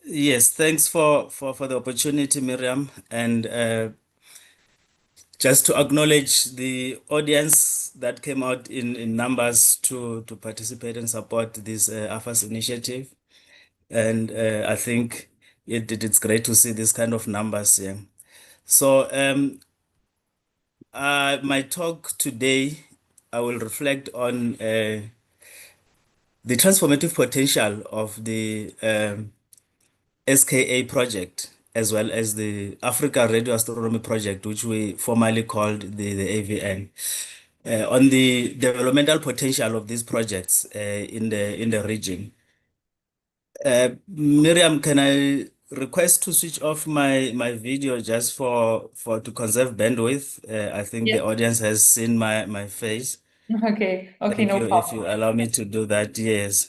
Yes, thanks for the opportunity, Miriam, and just to acknowledge the audience that came out in numbers to participate and support this AfAS initiative. And I think it's great to see this kind of numbers here. So my talk today, I will reflect on the transformative potential of the SKA project, as well as the Africa Radio Astronomy Project, which we formerly called the AVN, on the developmental potential of these projects in the region. Miriam, can I request to switch off my video just to conserve bandwidth? I think
Yes.
the audience has seen my face.
Okay. Okay,
Thank
no
you.
problem.
If you allow me to do that, yes.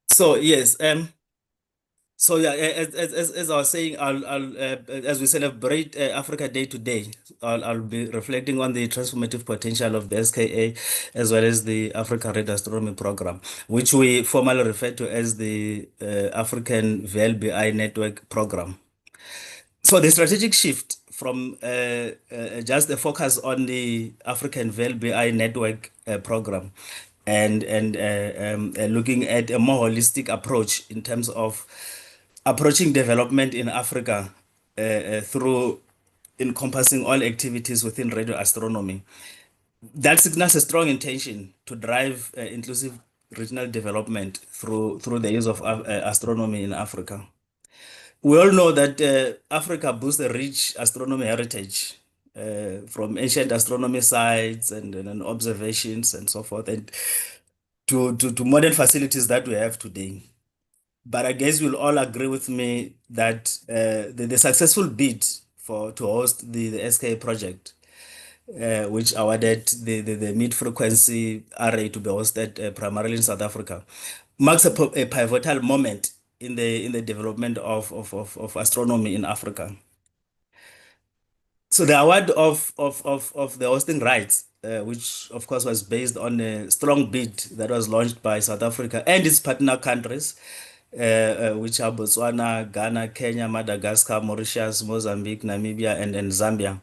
So yes, So yeah, as I was saying, as we celebrate Africa Day today, I'll be reflecting on the transformative potential of the SKA as well as the Africa Red Astronomy Program, which we formally refer to as the African VLBI Network Program. So the strategic shift from just the focus on the African VLBI Network Program and looking at a more holistic approach in terms of approaching development in Africa through encompassing all activities within radio astronomy. That signals a strong intention to drive inclusive regional development through the use of astronomy in Africa. We all know that Africa boasts a rich astronomy heritage from ancient astronomy sites and observations and so forth, and to modern facilities that we have today. But I guess you'll all agree with me that the successful bid to host the SKA project, which awarded the mid-frequency array to be hosted primarily in South Africa, marks a pivotal moment in the development of astronomy in Africa. So the award of the hosting rights, which of course was based on a strong bid that was launched by South Africa and its partner countries, which are Botswana, Ghana, Kenya, Madagascar, Mauritius, Mozambique, Namibia, and Zambia.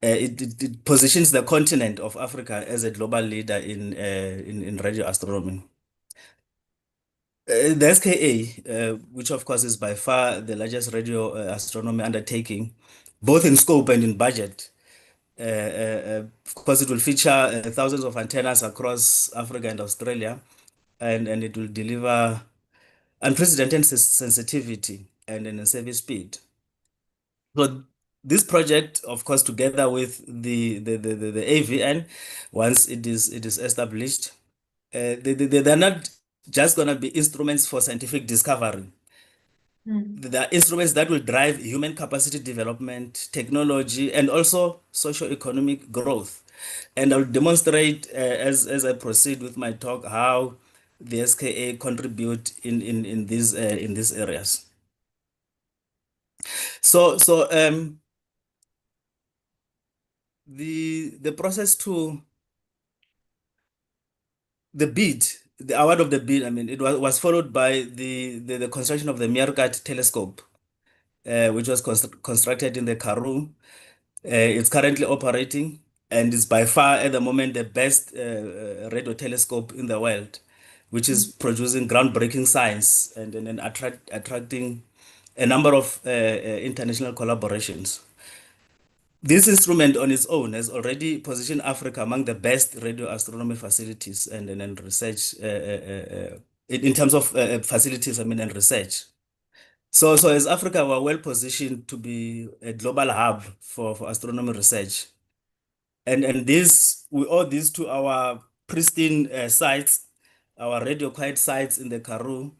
It positions the continent of Africa as a global leader in radio astronomy. The SKA, which of course is by far the largest radio astronomy undertaking, both in scope and in budget, of course, it will feature thousands of antennas across Africa and Australia, and it will deliver unprecedented sensitivity and service speed. So this project, of course, together with the AVN, once it is established, they're not just going to be instruments for scientific discovery. They are instruments that will drive human capacity development, technology, and also socioeconomic growth. And I'll demonstrate as I proceed with my talk how the SKA contribute in these areas. So the process to the bid, the award of the bid, I mean, it was followed by the construction of the Meerkat telescope, which was constructed in the Karoo. It's currently operating and is by far at the moment the best radio telescope in the world, which is producing groundbreaking science and attracting a number of international collaborations. This instrument on its own has already positioned Africa among the best radio astronomy facilities and research in terms of facilities, I mean, and research. So as Africa, we're well positioned to be a global hub for astronomy research. And this, we owe this to our pristine sites, our radio quiet sites in the Karoo,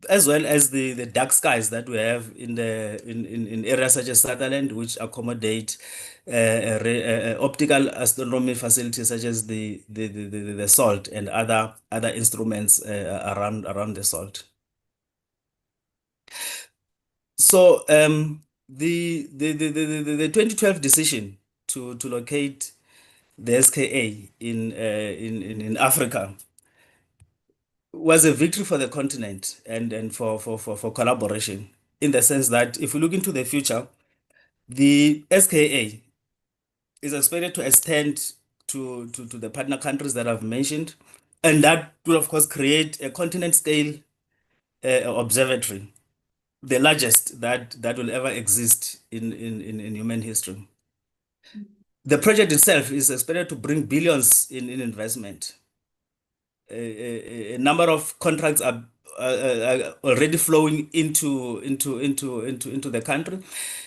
as well as the dark skies that we have in areas such as Sutherland, which accommodate optical astronomy facilities such as the SALT and other instruments around the SALT. So the 2012 decision to locate the SKA in Africa was a victory for the continent and for collaboration, in the sense that if we look into the future, the SKA is expected to extend to the partner countries that I've mentioned, and that will of course create a continent scale observatory, the largest that will ever exist in human history. The project itself is expected to bring billions in investment. A number of contracts are already flowing into the country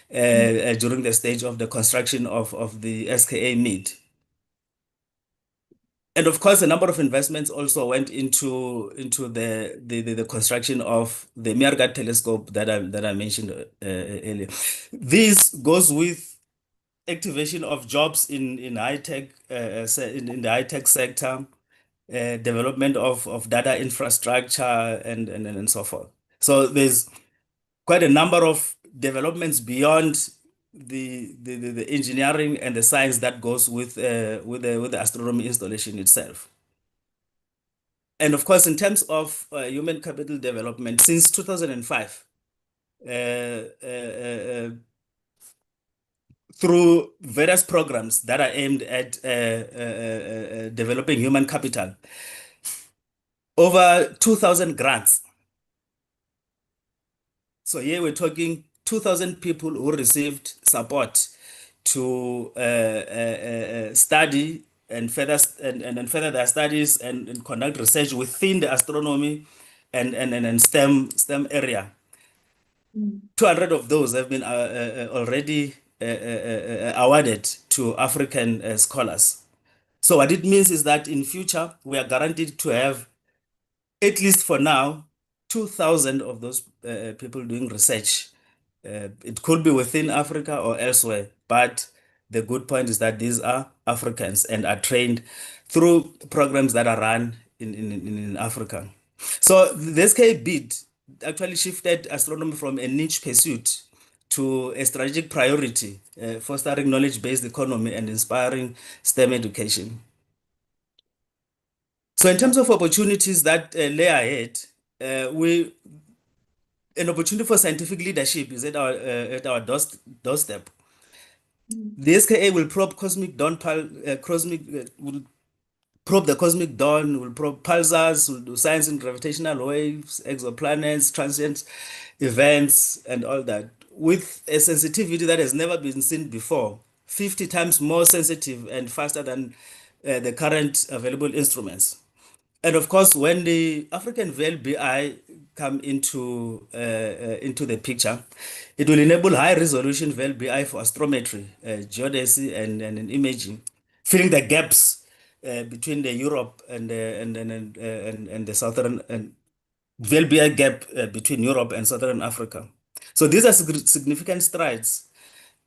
during the stage of the construction of the SKA Mid. And of course, a number of investments also went into the construction of the Meerkat telescope that I mentioned earlier. This goes with activation of jobs in high tech in the high tech sector, development of data infrastructure and so forth. So there's quite a number of developments beyond the engineering and the science that goes with the astronomy installation itself. And of course, in terms of human capital development, since 2005, through various programs that are aimed at developing human capital, over 2,000 grants. So here we're talking 2,000 people who received support to study and then further their studies and conduct research within the astronomy and STEM area. 200 of those have been already awarded to African scholars. So what it means is that in future, we are guaranteed to have, at least for now, 2,000 of those people doing research. It could be within Africa or elsewhere, but the good point is that these are Africans and are trained through programs that are run in Africa. So the SK bid actually shifted astronomy from a niche pursuit to a strategic priority, fostering knowledge-based economy and inspiring STEM education. So in terms of opportunities that lay ahead, an opportunity for scientific leadership is at our doorstep. The SKA will probe will probe the cosmic dawn, will probe pulsars, will do science in gravitational waves, exoplanets, transient events, and all that, with a sensitivity that has never been seen before, 50 times more sensitive and faster than the current available instruments. And of course, when the African VLBI come into the picture, it will enable high-resolution VLBI for astrometry, geodesy, and imaging, filling the gaps between the Europe and the southern and VLBI gap between Europe and southern Africa. So these are significant strides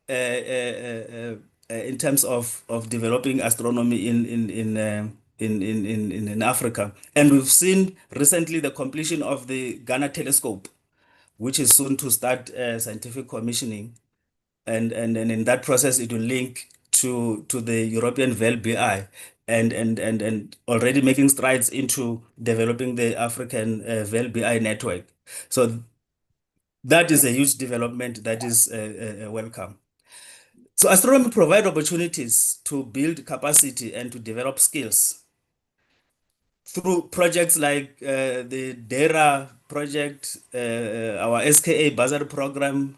in terms of developing astronomy in Africa. And we've seen recently the completion of the Ghana telescope, which is soon to start scientific commissioning. And in that process, it will link to the European VLBI and already making strides into developing the African VLBI network. So that is a huge development that is welcome. So astronomy provides opportunities to build capacity and to develop skills through projects like the DERA project, our SKA bursary program,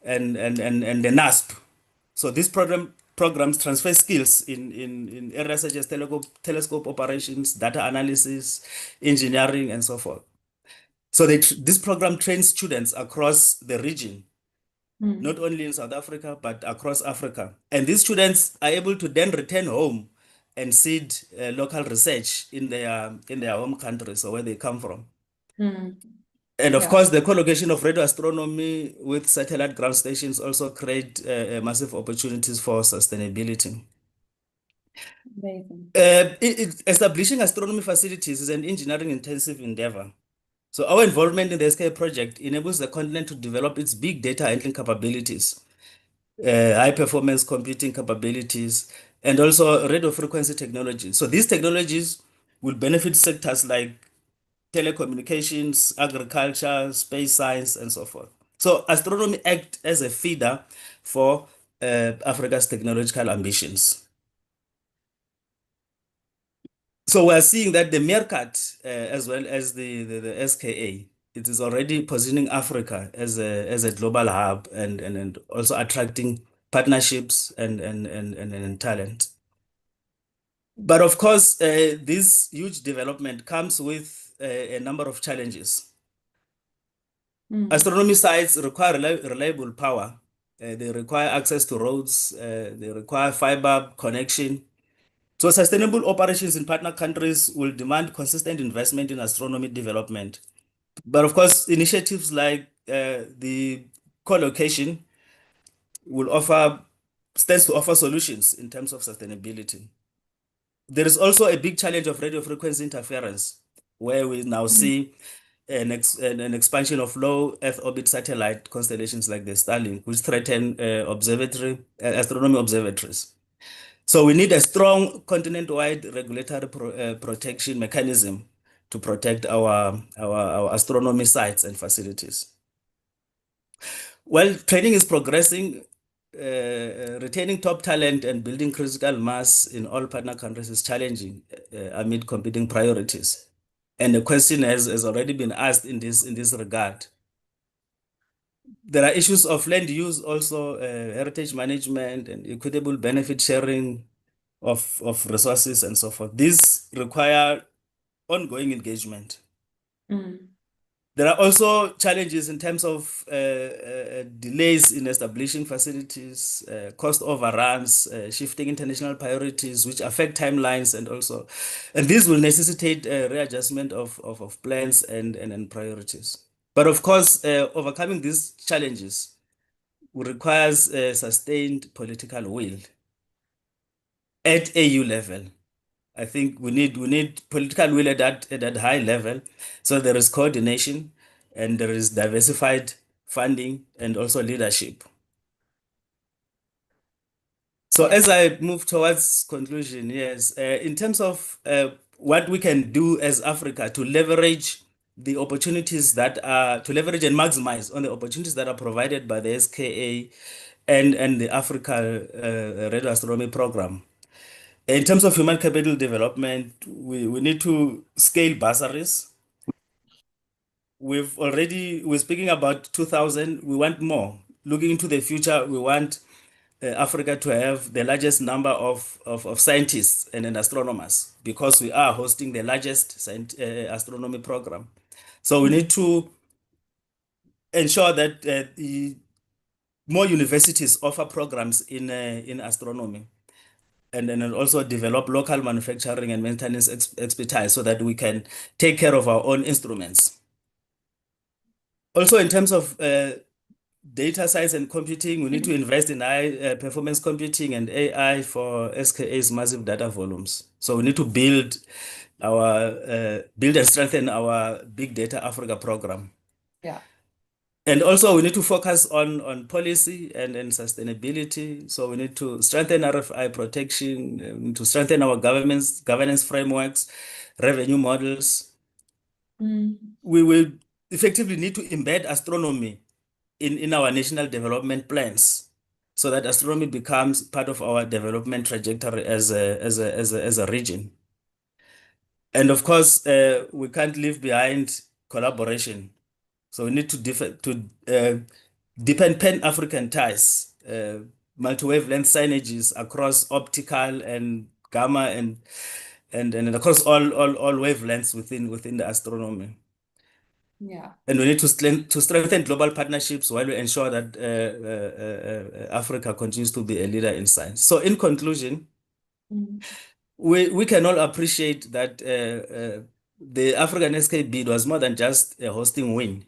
and the NASP. So these programs transfer skills in areas such as telescope operations, data analysis, engineering, and so forth. So this program trains students across the region, not only in South Africa, but across Africa. And these students are able to then return home and seed local research in their home countries or where they come from. And of course, the co-location of radio astronomy with satellite ground stations also create massive opportunities for sustainability.
Amazing.
Establishing astronomy facilities is an engineering-intensive endeavor. So our involvement in the SK project enables the continent to develop its big data handling capabilities, high-performance computing capabilities, and also radio frequency technology. So these technologies will benefit sectors like telecommunications, agriculture, space science, and so forth. So astronomy acts as a feeder for Africa's technological ambitions. So we're seeing that the MEERKAT, as well as the SKA, it is already positioning Africa as a global hub and also attracting partnerships and talent. But of course, this huge development comes with a number of challenges. Astronomy sites require reliable power. They require access to roads. They require fiber connection. So sustainable operations in partner countries will demand consistent investment in astronomy development. But of course, initiatives like the co-location stands to offer solutions in terms of sustainability. There is also a big challenge of radio frequency interference, where we now see an expansion of low Earth orbit satellite constellations like the Starlink, which threaten astronomy observatories. So we need a strong continent-wide regulatory protection mechanism to protect our astronomy sites and facilities. Well, training is progressing. Retaining top talent and building critical mass in all partner countries is challenging amid competing priorities. And the question has already been asked in this regard. There are issues of land use, also heritage management and equitable benefit sharing of resources and so forth. These require ongoing engagement. There are also challenges in terms of delays in establishing facilities, cost overruns, shifting international priorities, which affect timelines and these will necessitate readjustment of plans and priorities. But of course, overcoming these challenges requires sustained political will at AU level. I think we need political will at that high level, so there is coordination and there is diversified funding and also leadership. So as I move towards conclusion, yes, in terms of what we can do as Africa to leverage the opportunities to leverage and maximize on the opportunities that are provided by the SKA and the Africa Radio Astronomy Program. In terms of human capital development, we need to scale bursaries. We're speaking about 2000, we want more. Looking into the future, we want Africa to have the largest number of scientists and astronomers because we are hosting the largest astronomy program. So we need to ensure that more universities offer programs in astronomy. And then also develop local manufacturing and maintenance expertise so that we can take care of our own instruments. Also, in terms of data science and computing, we need to invest in high performance computing and AI for SKA's massive data volumes. So we need to build and strengthen our Big Data Africa program.
Yeah.
And also we need to focus on policy and sustainability. So we need to strengthen RFI protection, to strengthen our governance frameworks, revenue models. We will effectively need to embed astronomy in our national development plans so that astronomy becomes part of our development trajectory as a region. And of course, we can't leave behind collaboration. So we need to deepen Pan-African ties, multi-wavelength synergies across optical and gamma and across all wavelengths within the astronomy.
Yeah. And
we need to strengthen global partnerships while we ensure that Africa continues to be a leader in science. So in conclusion, we can all appreciate that the African SK bid was more than just a hosting win.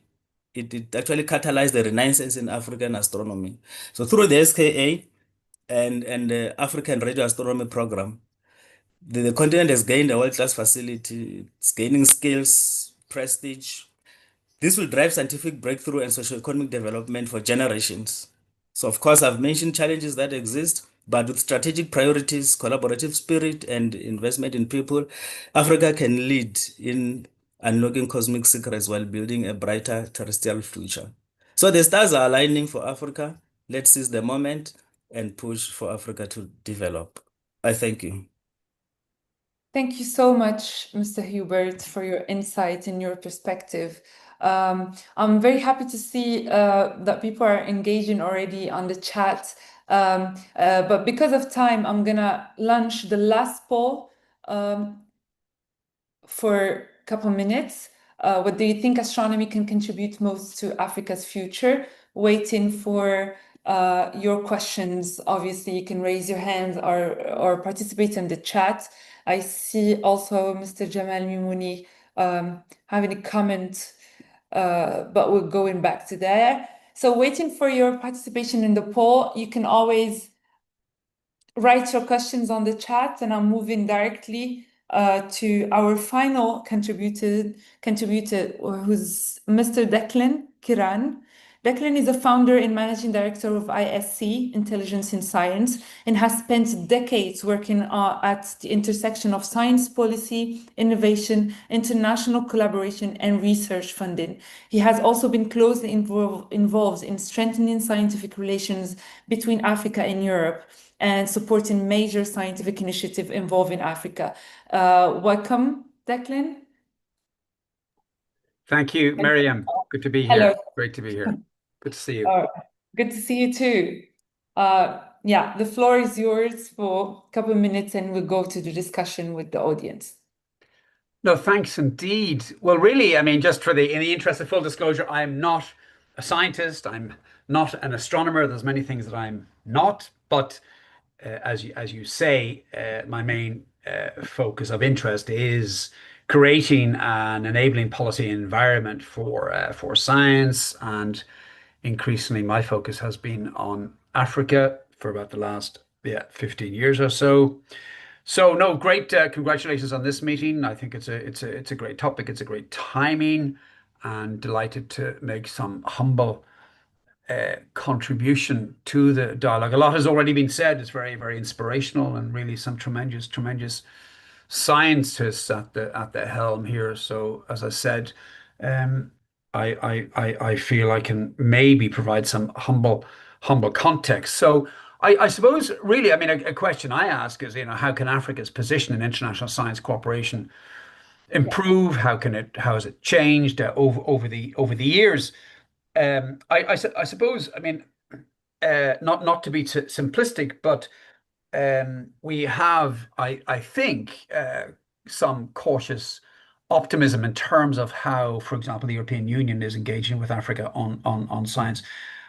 It actually catalyzed the renaissance in African astronomy. So through the SKA and the African Radio Astronomy Program, the continent has gained a world-class facility. It's gaining skills, prestige. This will drive scientific breakthrough and socioeconomic development for generations. So of course, I've mentioned challenges that exist, but with strategic priorities, collaborative spirit, and investment in people, Africa can lead in unlocking cosmic secrets while building a brighter terrestrial future. So the stars are aligning for Africa. Let's seize the moment and push for Africa to develop. I thank you.
Thank you so much, Mr. Hubert, for your insight and your perspective. I'm very happy to see that people are engaging already on the chat. But because of time, I'm gonna launch the last poll for a couple minutes. What do you think astronomy can contribute most to Africa's future? Waiting for your questions. Obviously, you can raise your hand or participate in the chat. I see also Mr. Jamal Mimouni having a comment, but we're going back to there. So waiting for your participation in the poll, you can always write your questions on the chat and I'm moving directly to our final contributor, who's Mr. Declan Kiran. Declan is a founder and managing director of ISC, Intelligence in Science, and has spent decades working at the intersection of science policy, innovation, international collaboration, and research funding. He has also been closely involved in strengthening scientific relations between Africa and Europe and supporting major scientific initiatives involving Africa. Welcome, Declan.
Thank you, Miriam. Good to be here.
Hello.
Great to be here. Good to see you.
Good to see you too. Yeah, the floor is yours for a couple of minutes and we'll go to the discussion with the audience.
No, thanks indeed. Well, really, I mean, just in the interest of full disclosure, I'm not a scientist. I'm not an astronomer. There's many things that I'm not, but as you say, my main focus of interest is creating an enabling policy environment for science, and increasingly my focus has been on Africa for about the last 15 years or so. So no, great congratulations on this meeting. I think it's a great topic. It's a great timing, and delighted to make some humble contribution to the dialogue. A lot has already been said. It's very, very inspirational, and really some tremendous scientists at the helm here. So as I said, I feel I can maybe provide some humble context. So I suppose really, I mean, a question I ask is, how can Africa's position in international science cooperation improve? How has it changed over the years? I suppose, I mean, not to be simplistic, but we have, I think, some cautious optimism in terms of how, for example, the European Union is engaging with Africa on science.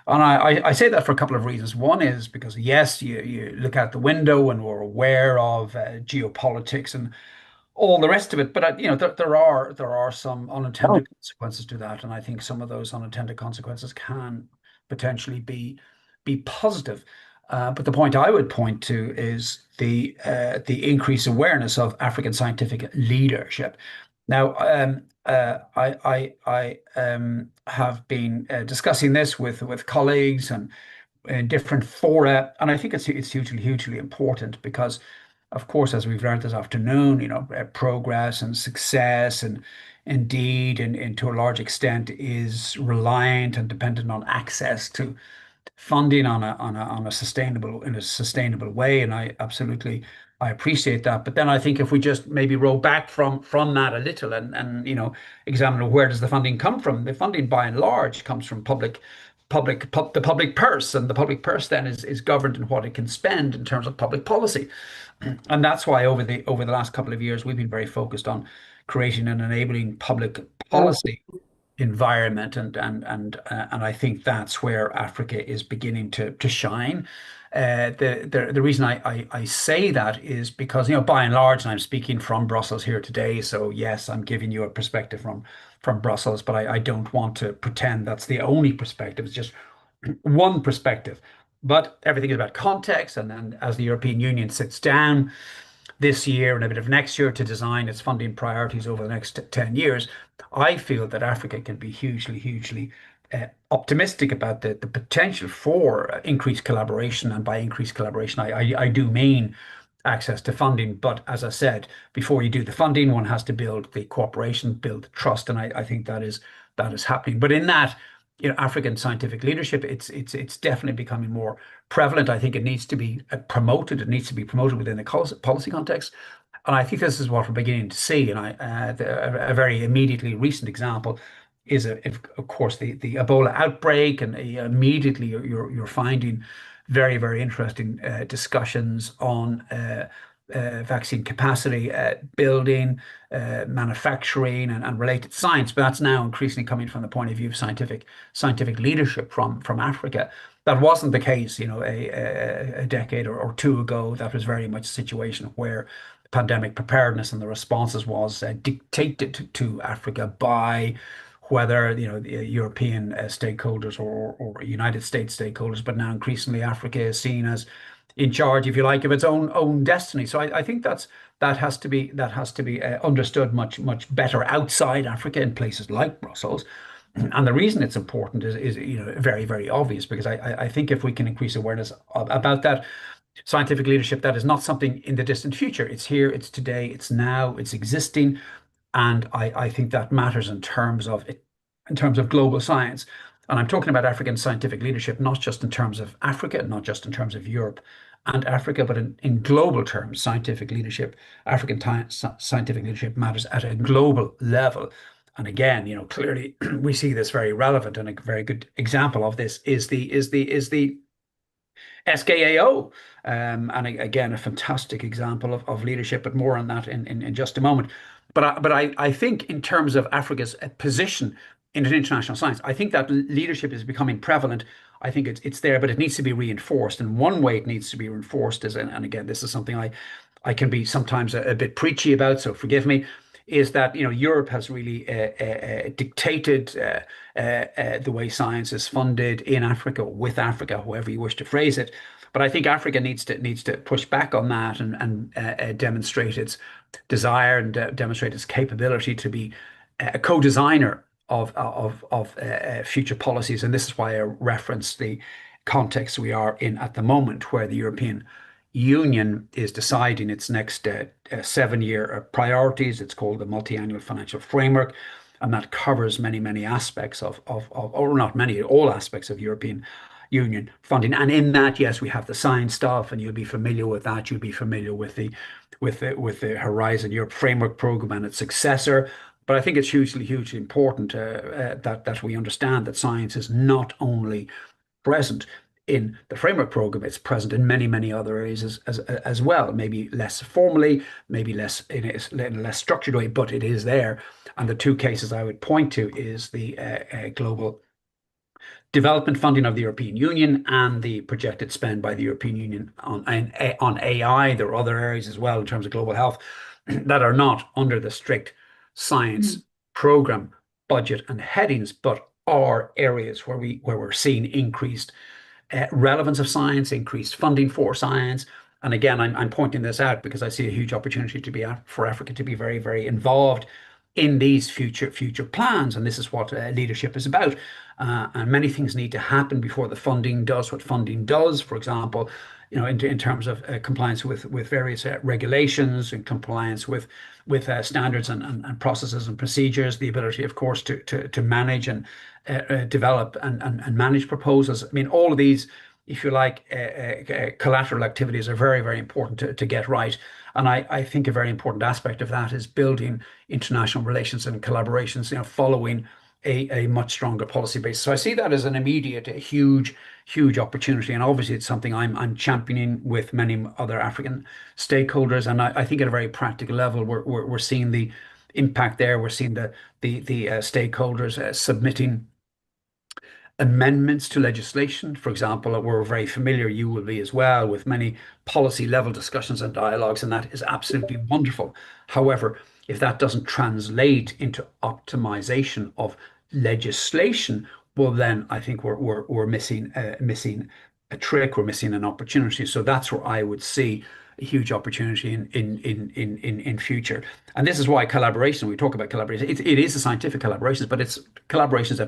And I say that for a couple of reasons. One is because, yes, you look out the window and we're aware of geopolitics and all the rest of it, but there are some unintended consequences to that, and I think some of those unintended consequences can potentially be positive. But the point I would point to is the increased awareness of African scientific leadership. Now, I have been discussing this with colleagues and in different fora, and I think it's hugely important because, of course, as we've learned this afternoon, progress and success and indeed, and to a large extent, is reliant and dependent on access to funding in a sustainable way, and I appreciate that. But then I think if we just maybe roll back from that a little and examine where does the funding come from, the funding by and large comes from the public purse, and the public purse then is governed in what it can spend in terms of public policy. And that's why over the last couple of years we've been very focused on creating an enabling public policy environment, and I think that's where Africa is beginning to shine. The reason I say that is because, by and large, and I'm speaking from Brussels here today, so yes, I'm giving you a perspective from Brussels, but I don't want to pretend that's the only perspective. It's just one perspective. But everything is about context, and as the European Union sits down this year and a bit of next year to design its funding priorities over the next 10 years, I feel that Africa can be hugely optimistic about the potential for increased collaboration. And by increased collaboration, I do mean access to funding. But as I said, before you do the funding, one has to build the cooperation, build the trust. And I think that is happening. But in that, African scientific leadership, it's definitely becoming more prevalent. I think it needs to be promoted. It needs to be promoted within the policy context. And I think this is what we're beginning to see. And a very immediately recent example is, of course, the Ebola outbreak. And immediately you're finding very interesting discussions on vaccine capacity building, manufacturing, and related science. But that's now increasingly coming from the point of view of scientific leadership from Africa. That wasn't the case, a decade or two ago. That was very much a situation where pandemic preparedness and the responses was dictated to Africa by whether the European stakeholders or United States stakeholders. But now increasingly Africa is seen as in charge, if you like, of its own destiny. So I think that has to be understood much better outside Africa in places like Brussels. And the reason it's important is very, very obvious, because I think if we can increase awareness about that scientific leadership, that is not something in the distant future. It's here, it's today, it's now, it's existing. And I think that matters in terms of global science. And I'm talking about African scientific leadership, not just in terms of Africa, not just in terms of Europe and Africa, but in global terms, scientific leadership, scientific leadership matters at a global level. And again, clearly we see this very relevant, and a very good example of this is the SKAO. And again, a fantastic example of leadership, but more on that in just a moment. But I think in terms of Africa's position in international science, I think that leadership is becoming prevalent. I think it's there, but it needs to be reinforced. And one way it needs to be reinforced is, and again, this is something I can be sometimes a bit preachy about, so forgive me, is that Europe has really dictated the way science is funded in Africa, with Africa, however you wish to phrase it. But I think Africa needs to push back on that and demonstrate its desire and demonstrate its capability to be a co-designer of future policies. And this is why I reference the context we are in at the moment, where the European Union is deciding its next 7-year priorities. It's called the Multi-Annual Financial Framework, and that covers many aspects or not many, all aspects of European Union funding. And in that, yes, we have the science stuff, and you'll be familiar with that. You'll be familiar with the Horizon Europe Framework Program and its successor. But I think it's hugely important that we understand that science is not only present in the framework program, it's present in many other areas as well. Maybe less formally, maybe less in a less structured way, but it is there. And the two cases I would point to is the global development funding of the European Union and the projected spend by the European Union on AI. There are other areas as well in terms of global health that are not under the strict science program budget and headings, but are areas where we're seeing increased relevance of science, increased funding for science. And again, I'm pointing this out because I see a huge opportunity for Africa to be very involved in these future plans. And this is what leadership is about. And many things need to happen before the funding does what funding does. For example, in terms of compliance with various regulations, and compliance with standards and processes and procedures, the ability, of course, to manage and develop and manage proposals. I mean, all of these, if you like, collateral activities are very important to get right. And I think a very important aspect of that is building international relations and collaborations, following a much stronger policy base. So I see that as an immediate, huge opportunity. And obviously it's something I'm championing with many other African stakeholders. And I think at a very practical level, we're seeing the impact there. We're seeing the stakeholders submitting amendments to legislation. For example, we're very familiar, you will be as well, with many policy level discussions and dialogues, and that is absolutely wonderful. However, if that doesn't translate into optimization of legislation, well, then I think we're missing a trick, we're missing an opportunity. So that's where I would see a huge opportunity in future. And this is why collaboration, we talk about collaboration, it is a scientific collaborations, but it's collaborations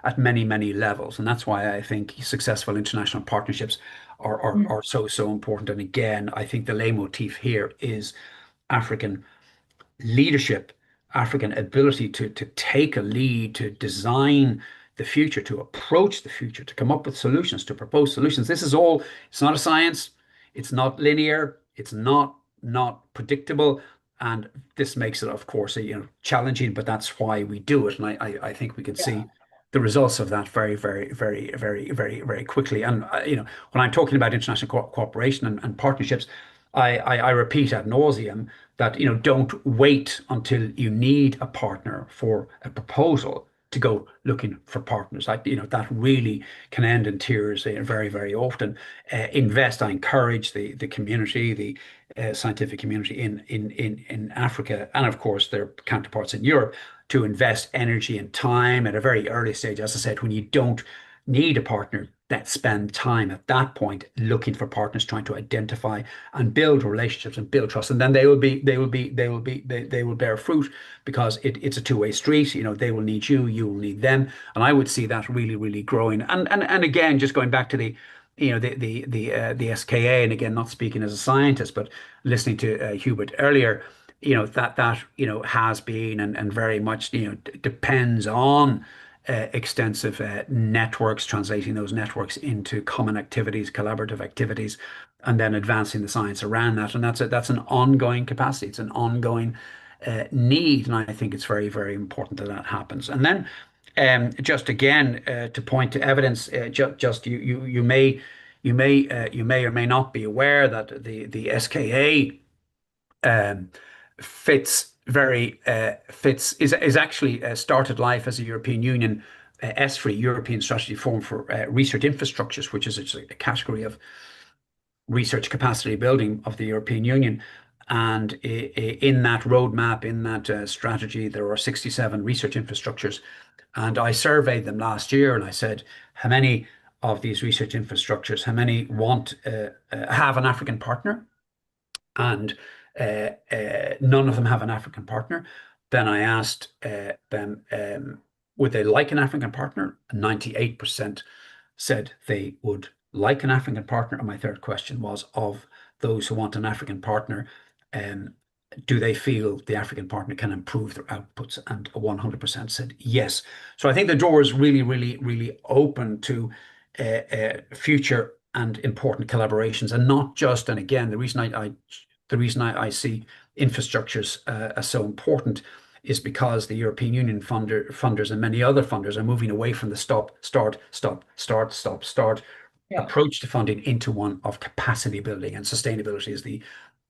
at many levels. And that's why I think successful international partnerships are so important. And again, I think the leitmotif here is African leadership, African ability to take a lead, to design the future, to approach the future, to come up with solutions, to propose solutions. This is all, it's not a science, it's not linear, it's not predictable. And this makes it, of course, challenging, but that's why we do it. And I think we can see the results of that very quickly. And when I'm talking about international cooperation and partnerships, I repeat ad nauseum that don't wait until you need a partner for a proposal to go looking for partners. That really can end in tears very often. I encourage the community, the scientific community in Africa, and of course their counterparts in Europe, to invest energy and time at a very early stage. As I said, when you don't need a partner, that spend time at that point looking for partners, trying to identify and build relationships and build trust, and then they will bear fruit, because it's a two-way street. You know, they will need you, you will need them, and I would see that really, really growing. And again, just going back to the, you know, the SKA, and again, not speaking as a scientist, but listening to Hubert earlier, you know, that you know, has been and very much, you know, depends on extensive networks, translating those networks into common activities, collaborative activities, and then advancing the science around that. And that's an ongoing capacity. It's an ongoing need, and I think it's very, very important that that happens. And then just again to point to evidence, just you may or may not be aware that the SKA is actually started life as a European Union ESFRI, European Strategy Forum for Research Infrastructures, which is a category of research capacity building of the European Union. And in that roadmap, in that strategy, there are 67 research infrastructures. And I surveyed them last year, and I said, how many of these research infrastructures, how many want have an African partner? And none of them have an African partner. Then I asked them, would they like an African partner? 98% said they would like an African partner. And my third question was, of those who want an African partner, do they feel the African partner can improve their outputs? And 100% said yes. So I think the door is really, really, really open to future and important collaborations, and not just. And again, the reason I see infrastructures as so important is because the European Union funders and many other funders are moving away from the stop, start, stop, start, stop, start approach to funding into one of capacity building, and sustainability is the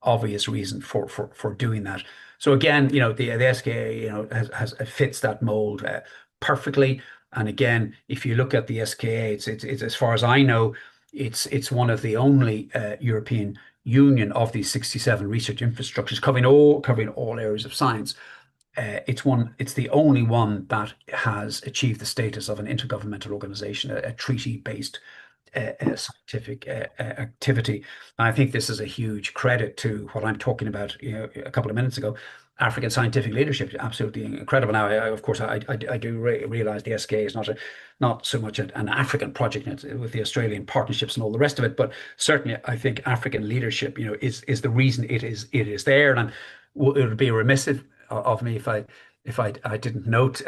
obvious reason for doing that. So again, you know, the SKA, you know, has fits that mold perfectly. And again, if you look at the SKA, it's as far as I know, it's one of the only European Union of these 67 research infrastructures covering all areas of science. It's the only one that has achieved the status of an intergovernmental organization, a treaty-based scientific activity. And I think this is a huge credit to what I'm talking about, you know, a couple of minutes ago. African scientific leadership, absolutely incredible. Now, of course, I do realize the SKA is not so much an African project with the Australian partnerships and all the rest of it, but certainly I think African leadership, you know, is the reason it is there. And it would be remiss of me if I didn't note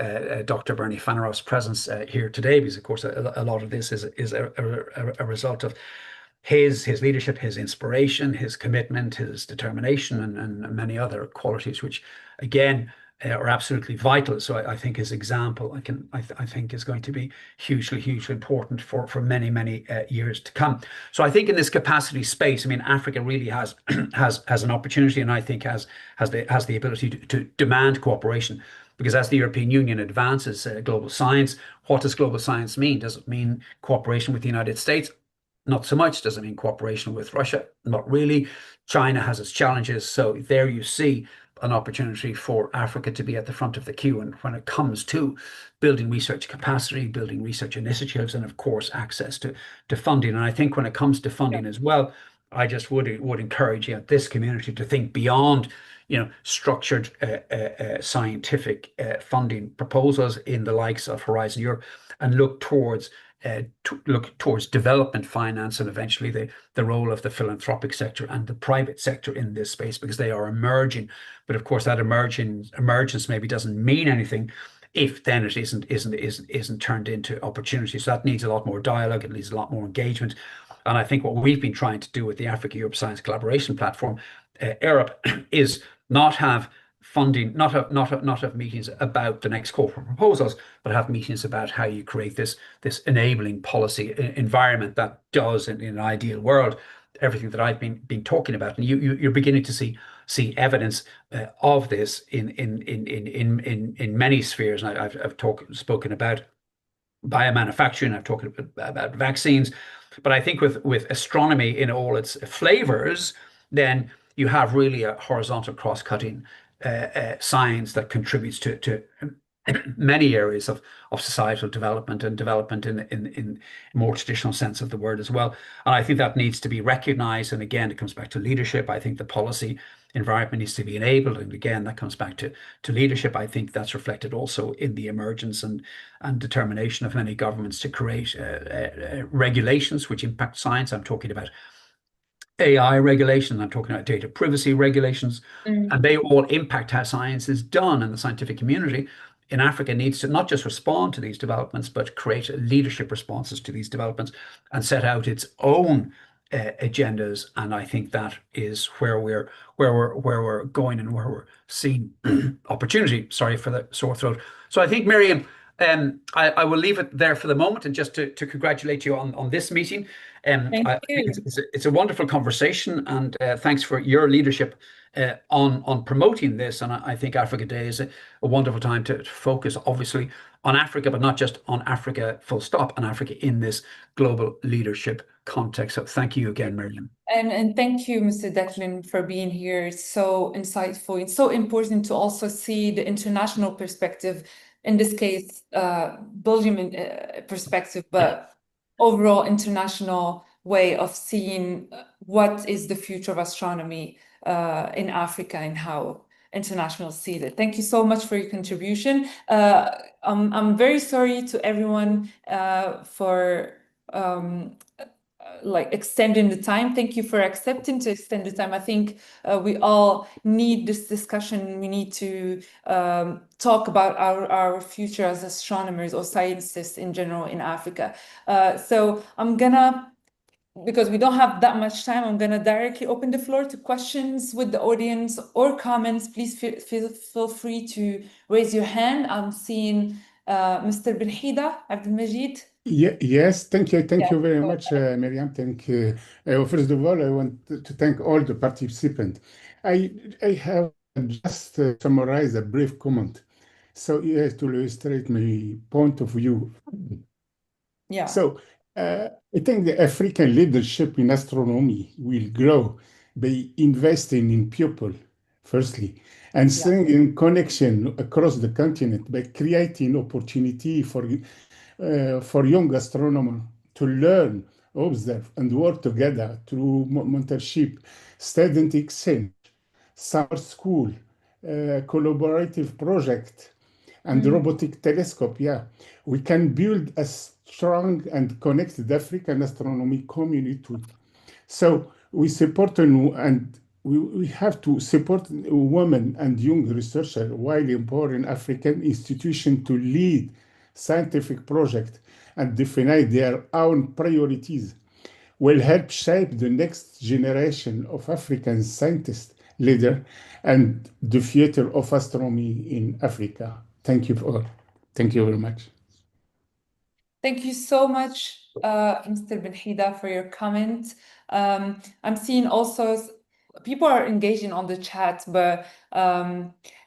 Dr. Bernie Fanarov's presence here today, because of course a lot of this is a result of his leadership, his inspiration, his commitment, his determination, and many other qualities, which again are absolutely vital. So I think his example, I think is going to be hugely important for many years to come. So I think in this capacity space, I mean, Africa really has an opportunity, and I think has the ability to demand cooperation. Because as the European Union advances global science, what does global science mean? Does it mean cooperation with the United States? Not so much. Does it mean cooperation with Russia? Not really. China has its challenges. So there you see an opportunity for Africa to be at the front of the queue. And when it comes to building research capacity, building research initiatives, and of course, access to funding. And I think when it comes to funding as well, I just would encourage this community to think beyond, you know, structured scientific funding proposals in the likes of Horizon Europe, and look towards development finance, and eventually the role of the philanthropic sector and the private sector in this space, because they are emerging. But of course, that emergence maybe doesn't mean anything if then it isn't turned into opportunity. So that needs a lot more dialogue. It needs a lot more engagement. And I think what we've been trying to do with the Africa-Europe Science Collaboration Platform, Europe, is not have funding, not have meetings about the next call for proposals, but have meetings about how you create this enabling policy environment that does, in an ideal world, everything that I've been talking about. And you're beginning to see evidence of this in many spheres. And I've spoken about biomanufacturing, I've talked about vaccines, but I think with astronomy in all its flavors, then you have really a horizontal cross-cutting science that contributes to many areas of societal development and development in more traditional sense of the word as well. And I think that needs to be recognized. And again, it comes back to leadership. I think the policy environment needs to be enabled. And again, that comes back to leadership. I think that's reflected also in the emergence and determination of many governments to create regulations which impact science. I'm talking about AI regulations, I'm talking about data privacy regulations, and they all impact how science is done. And the scientific community in Africa needs to not just respond to these developments, but create leadership responses to these developments and set out its own agendas. And I think that is where we're going and where we're seeing opportunity. Sorry for the sore throat. So I think, Miriam, I will leave it there for the moment, and just to congratulate you on this meeting.
Thank
I
you.
think it's a wonderful conversation, and thanks for your leadership on promoting this. And I think Africa Day is a wonderful time to focus, obviously, on Africa, but not just on Africa, full stop, on Africa in this global leadership context. So thank you again, Miriam.
And thank you, Mr. Declan, for being here. It's so insightful. It's so important to also see the international perspective, in this case, Belgium perspective, but overall international way of seeing what is the future of astronomy in Africa and how internationals see it. Thank you so much for your contribution. I'm very sorry to everyone for like extending the time. Thank you for accepting to extend the time. I think we all need this discussion. We need to talk about our future as astronomers or scientists in general in Africa. So I'm gonna, because we don't have that much time, I'm gonna directly open the floor to questions with the audience or comments. Please feel free to raise your hand. I'm seeing Mr. Benhida Abdelmajid.
Yes, thank you very much, Miriam. Thank you. First of all, I want to thank all the participants. I have just summarized a brief comment. So yes, to illustrate my point of view.
Yeah.
So I think the African leadership in astronomy will grow by investing in people, firstly, and strengthening connection across the continent by creating opportunity for young astronomers to learn, observe, and work together through mentorship, student exchange, summer school, collaborative project, and robotic telescope. Yeah, we can build a strong and connected African astronomy community. So we support and we have to support women and young researchers while empowering African institutions to lead scientific projects and define their own priorities will help shape the next generation of African scientists, leaders, and the future of astronomy in Africa. Thank you all. Thank you very much.
Thank you so much, Mr. Benhida, for your comment. I'm seeing also people are engaging on the chat, but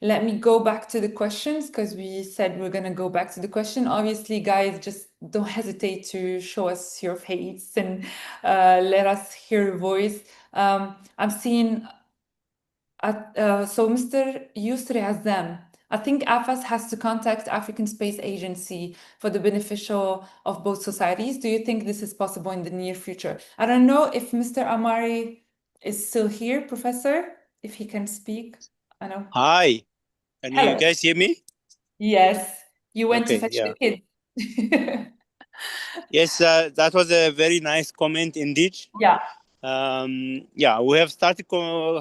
let me go back to the questions because we said we're going to go back to the question. Obviously, guys, just don't hesitate to show us your face and let us hear your voice. I'm seeing, so Mr. Yusri Azam, I think AfAS has to contact African Space Agency for the beneficial of both societies. Do you think this is possible in the near future? I don't know if Mr. Amari is still here, Professor, if he can speak. I know.
Hi, can
Hello.
you guys hear me?
Yes, you went to
Okay,
fetch
yeah.
the kids.
Yes, that was a very nice comment indeed.
Yeah.
Yeah, we have started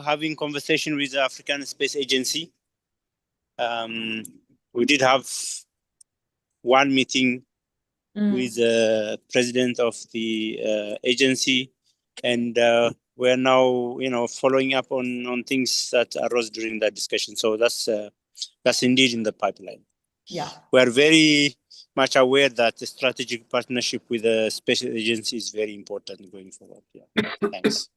having conversation with the African Space Agency. We did have one meeting with the president of the agency, and we're now, following up on things that arose during that discussion. So that's indeed in the pipeline.
Yeah.
We're very much aware that the strategic partnership with the space agency is very important going forward. Yeah. Thanks.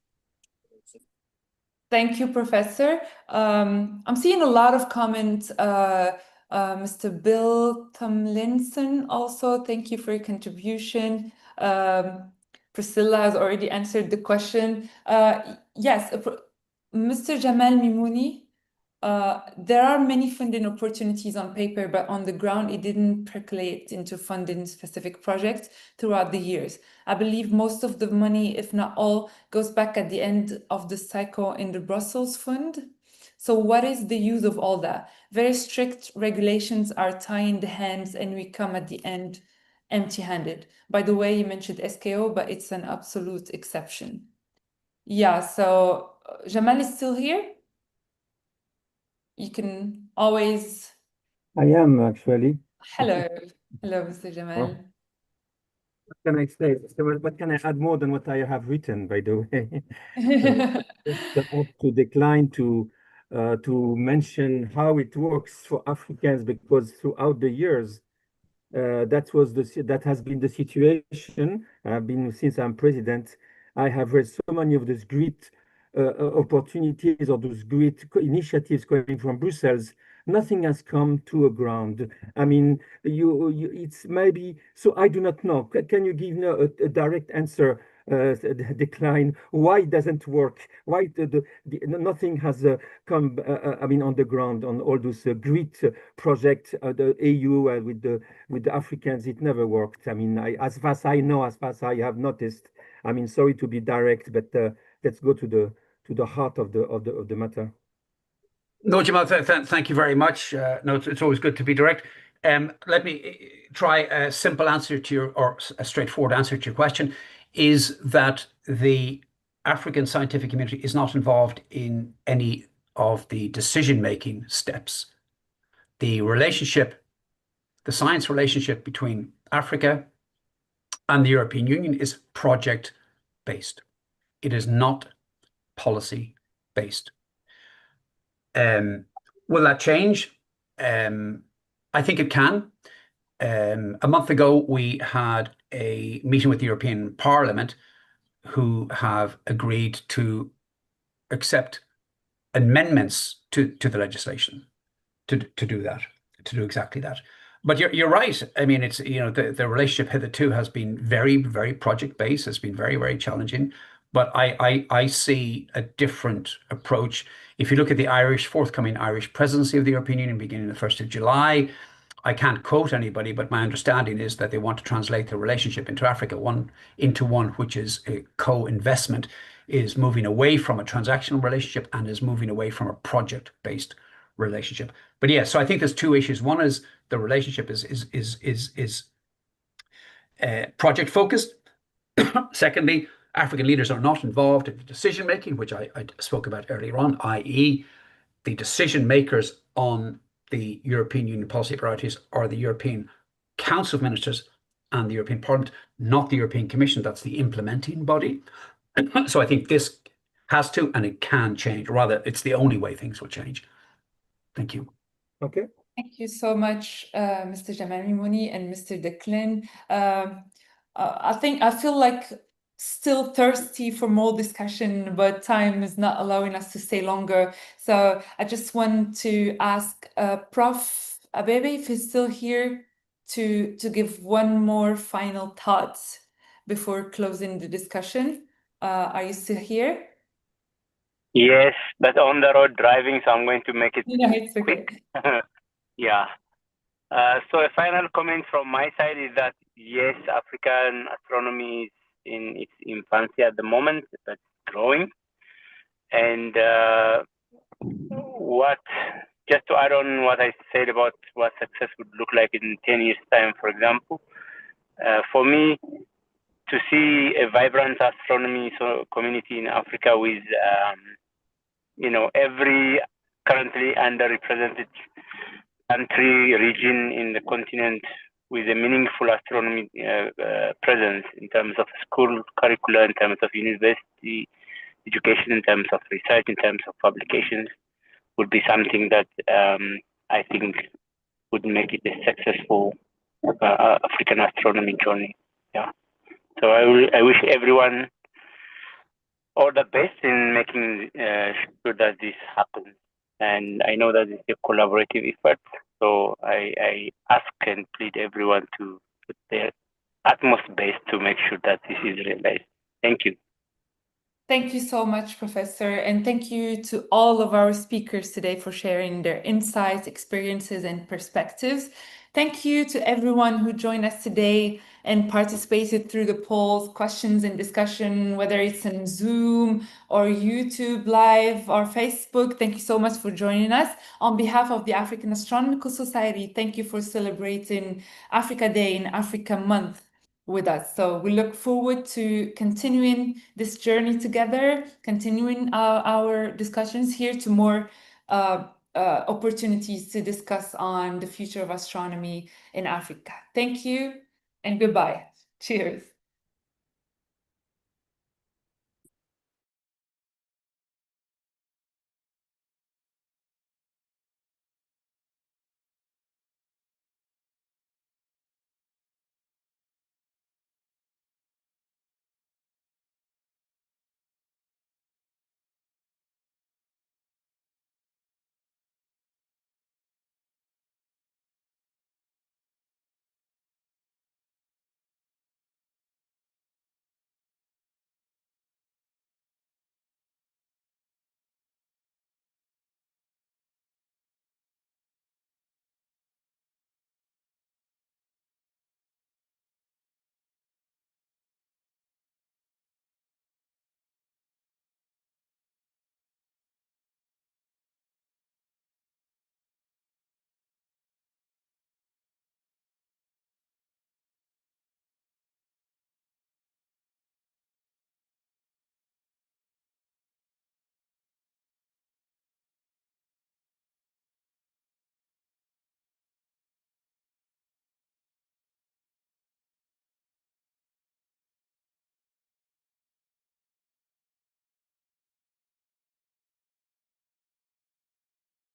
Thank you, Professor. I'm seeing a lot of comments. Mr. Bill Tomlinson also, thank you for your contribution. Priscilla has already answered the question. Yes, Mr. Jamal Mimouni, there are many funding opportunities on paper, but on the ground, it didn't percolate into funding specific projects throughout the years. I believe most of the money, if not all, goes back at the end of the cycle in the Brussels Fund. So what is the use of all that? Very strict regulations are tying the hands, and we come at the end empty-handed. By the way, you mentioned SKO, but it's an absolute exception. Yeah, so Jamal is still here. You can always.
I am actually.
Hello, hello, Mr. Jamal.
What can I say? What can I add more than what I have written, by the way? Just to decline to mention how it works for Africans, because throughout the years, that has been the situation. I've been since I'm president. I have read so many of those great opportunities or those great initiatives coming from Brussels. Nothing has come to a ground. I mean, it's maybe so. I do not know. Can you give me a direct answer? Decline. Why it doesn't work? Why nothing has come? I mean, on the ground on all those great projects, the AU with the Africans, it never worked. I mean, as far as I know, as far as I have noticed. I mean, sorry to be direct, but let's go to the heart of the matter.
No, Jamal, thank you very much. No, it's always good to be direct. Let me try a simple answer to your, or a straightforward answer to your question, is that the African scientific community is not involved in any of the decision-making steps. The relationship, the science relationship between Africa and the European Union is project-based. It is not policy-based. Will that change? I think it can. A month ago, we had a meeting with the European Parliament, who have agreed to accept amendments to the legislation to do that, to do exactly that. But you're right. I mean, it's, you know, the relationship hitherto has been very, very project-based. It's been very, very challenging. But I see a different approach. If you look at the forthcoming Irish presidency of the European Union beginning the 1st of July, I can't quote anybody, but my understanding is that they want to translate the relationship into Africa into one which is a co-investment, is moving away from a transactional relationship and is moving away from a project-based relationship. But yeah, so I think there's two issues. One is the relationship is project focused. Secondly, African leaders are not involved in the decision making, which I spoke about earlier on, i.e., the decision makers on the European Union policy priorities are the European Council of Ministers and the European Parliament, not the European Commission. That's the implementing body. So I think this has to, and it can change. Rather, it's the only way things will change. Thank you.
Okay.
Thank you so much, Mr. Jamal Mimouni and Mr. Declan. I feel like still thirsty for more discussion, but time is not allowing us to stay longer. So I just want to ask Prof. Abebe, if he's still here, to give one more final thought before closing the discussion. Are you still here?
Yes, but on the road driving, so I'm going to make it
it's okay.
quick. Yeah. So a final comment from my side is that yes, African astronomy is in its infancy at the moment, but growing. And just to add on what I said about what success would look like in 10 years' time, for example, for me, to see a vibrant astronomy community in Africa with, every currently underrepresented country, region in the continent with a meaningful astronomy presence in terms of school curricula, in terms of university education, in terms of research, in terms of publications, would be something that I think would make it a successful African astronomy journey. Yeah. So I wish everyone all the best in making sure that this happens. And I know that it's a collaborative effort. So I ask and plead everyone to put their utmost best to make sure that this is realized. Thank you.
Thank you so much, Professor, and thank you to all of our speakers today for sharing their insights, experiences, and perspectives. Thank you to everyone who joined us today and participated through the polls, questions, and discussion, whether it's in Zoom or YouTube Live or Facebook. Thank you so much for joining us. On behalf of the African Astronomical Society, thank you for celebrating Africa Day and Africa Month with us. So we look forward to continuing this journey together, continuing our discussions here to more opportunities to discuss on the future of astronomy in Africa. Thank you and goodbye. Cheers.